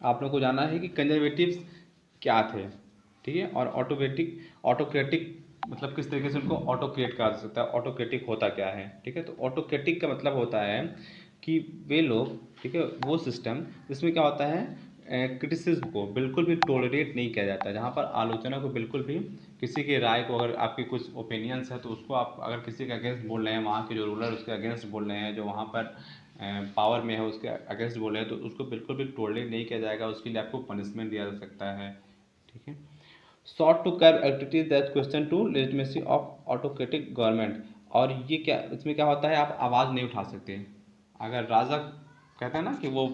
आप लोग को जानना है कि कंजर्वेटिव्स क्या थे, ठीक है, और ऑटोक्रेटिक मतलब किस तरीके से उनको ऑटोक्रेट कहा जा सकता है, ऑटोक्रेटिक होता क्या है, ठीक है। तो ऑटोक्रेटिक का मतलब होता है कि वे लोग, ठीक है, वो सिस्टम जिसमें क्या होता है, क्रिटिसिज्म को बिल्कुल भी टोलरेट नहीं किया जाता, जहाँ पर आलोचना को बिल्कुल भी, किसी की राय को, अगर आपकी कुछ ओपिनियंस है तो उसको आप अगर किसी के अगेंस्ट बोल रहे हैं, वहाँ के जो रूलर उसके अगेंस्ट बोल रहे हैं, जो वहाँ पर पावर में है उसके अगेंस्ट बोल रहे हैं, तो उसको बिल्कुल भी टोलरेट नहीं किया जाएगा, उसके लिए आपको पनिशमेंट दिया जा सकता है, ठीक है। Sought to curb activities that question to legitimacy of autocratic government, और ये क्या, इसमें क्या होता है, आप आवाज़ नहीं उठा सकते। अगर राजा कहते हैं ना कि वो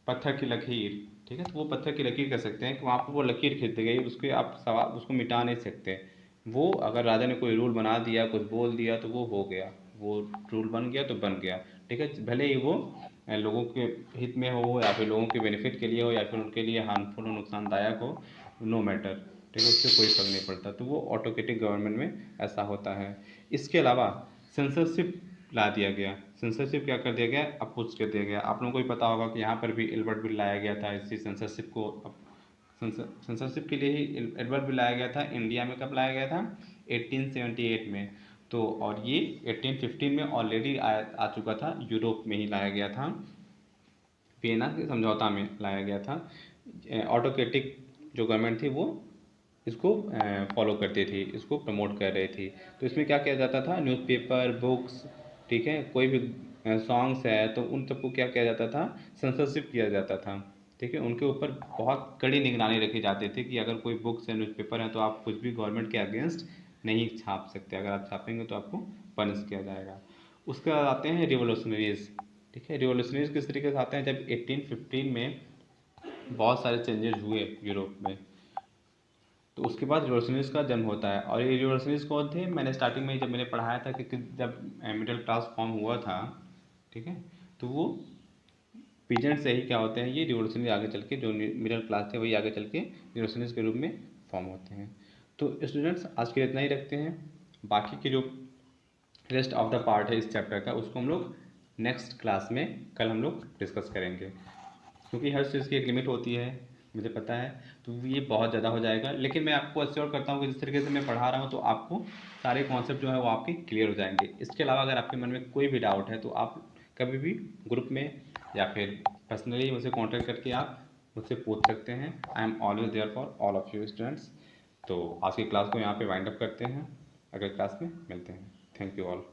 पत्थर की लकीर, ठीक है, तो वो पत्थर की लकीर कर सकते हैं कि वहाँ पर वो लकीर खिंच गई, उसके आप सवाल उसको मिटा नहीं सकते। वो अगर राजा ने कोई रूल बना दिया, कुछ बोल दिया, तो वो हो गया, वो रूल बन गया तो बन गया, ठीक है। भले ही वो लोगों के हित में हो, या फिर लोगों के बेनिफिट के लिए हो, या फिर उनके लिए हार्मफुल हो, नुकसानदायक हो, नो मैटर, ठीक है, उससे कोई फर्क नहीं पड़ता। तो वो ऑटोक्रेटिक गवर्नमेंट में ऐसा होता है। इसके अलावा सेंसरशिप ला दिया गया, सेंसरशिप क्या कर दिया गया, अपोज कर दिया गया। आप लोगों को भी पता होगा कि यहाँ पर भी एल्बर्ट बिल लाया गया था, इसी सेंसरशिप को सेंसरशिप के लिए ही एल्बर्ट बिल लाया गया था। इंडिया में कब लाया गया था, 1878 में। तो और ये 1815 में ऑलरेडी आ चुका था, यूरोप में ही लाया गया था, वियना के समझौता में लाया गया था। ऑटोक्रेटिक जो गवर्नमेंट थी वो इसको फॉलो करती थी, इसको प्रमोट कर रही थी। तो इसमें क्या किया जाता था, न्यूज़पेपर, बुक्स, ठीक है, कोई भी सॉन्ग्स है तो उन सबको क्या किया जाता था, सेंसरशिप किया जाता था, ठीक है। उनके ऊपर बहुत कड़ी निगरानी रखी जाती थी कि अगर कोई बुक्स है, न्यूज़पेपर है, तो आप कुछ भी गवर्नमेंट के अगेंस्ट नहीं छाप सकते, अगर आप छापेंगे तो आपको पनिश किया जाएगा। उसके बाद आते हैं रिवोल्यूशनरीज, ठीक है। रिवोल्यूशनरीज किस तरीके से आते हैं, जब 1815 में बहुत सारे चेंजेस हुए यूरोप में, तो उसके बाद रिवोल्यूशनरीज का जन्म होता है। और ये रिवोल्यूशनरीज कौन थे, मैंने स्टार्टिंग में ही जब मैंने पढ़ाया था कि जब मिडिल क्लास फॉर्म हुआ था, ठीक है, तो वो पीजेंट से ही क्या होते हैं, ये रिवोल्यूशनरी आगे चल के जो मिडिल क्लास थे वही आगे चल के रिवोल्यूशनरीज के रूप में फॉर्म होते हैं। तो स्टूडेंट्स आज के लिए इतना ही रखते हैं। बाकी के जो रेस्ट ऑफ द पार्ट है इस चैप्टर का, उसको हम लोग नेक्स्ट क्लास में कल हम लोग डिस्कस करेंगे, क्योंकि हर चीज़ की एक लिमिट होती है, मुझे पता है। तो ये बहुत ज़्यादा हो जाएगा, लेकिन मैं आपको अश्योर करता हूँ कि जिस तरीके से मैं पढ़ा रहा हूँ तो आपको सारे कॉन्सेप्ट जो है वो आपके क्लियर हो जाएंगे। इसके अलावा अगर आपके मन में कोई भी डाउट है तो आप कभी भी ग्रुप में या फिर पर्सनली मुझसे कॉन्टैक्ट करके आप मुझसे पूछ सकते हैं। I am always there for all of you students. तो आज की क्लास को यहाँ पे वाइंड अप करते हैं, अगले क्लास में मिलते हैं। Thank you all.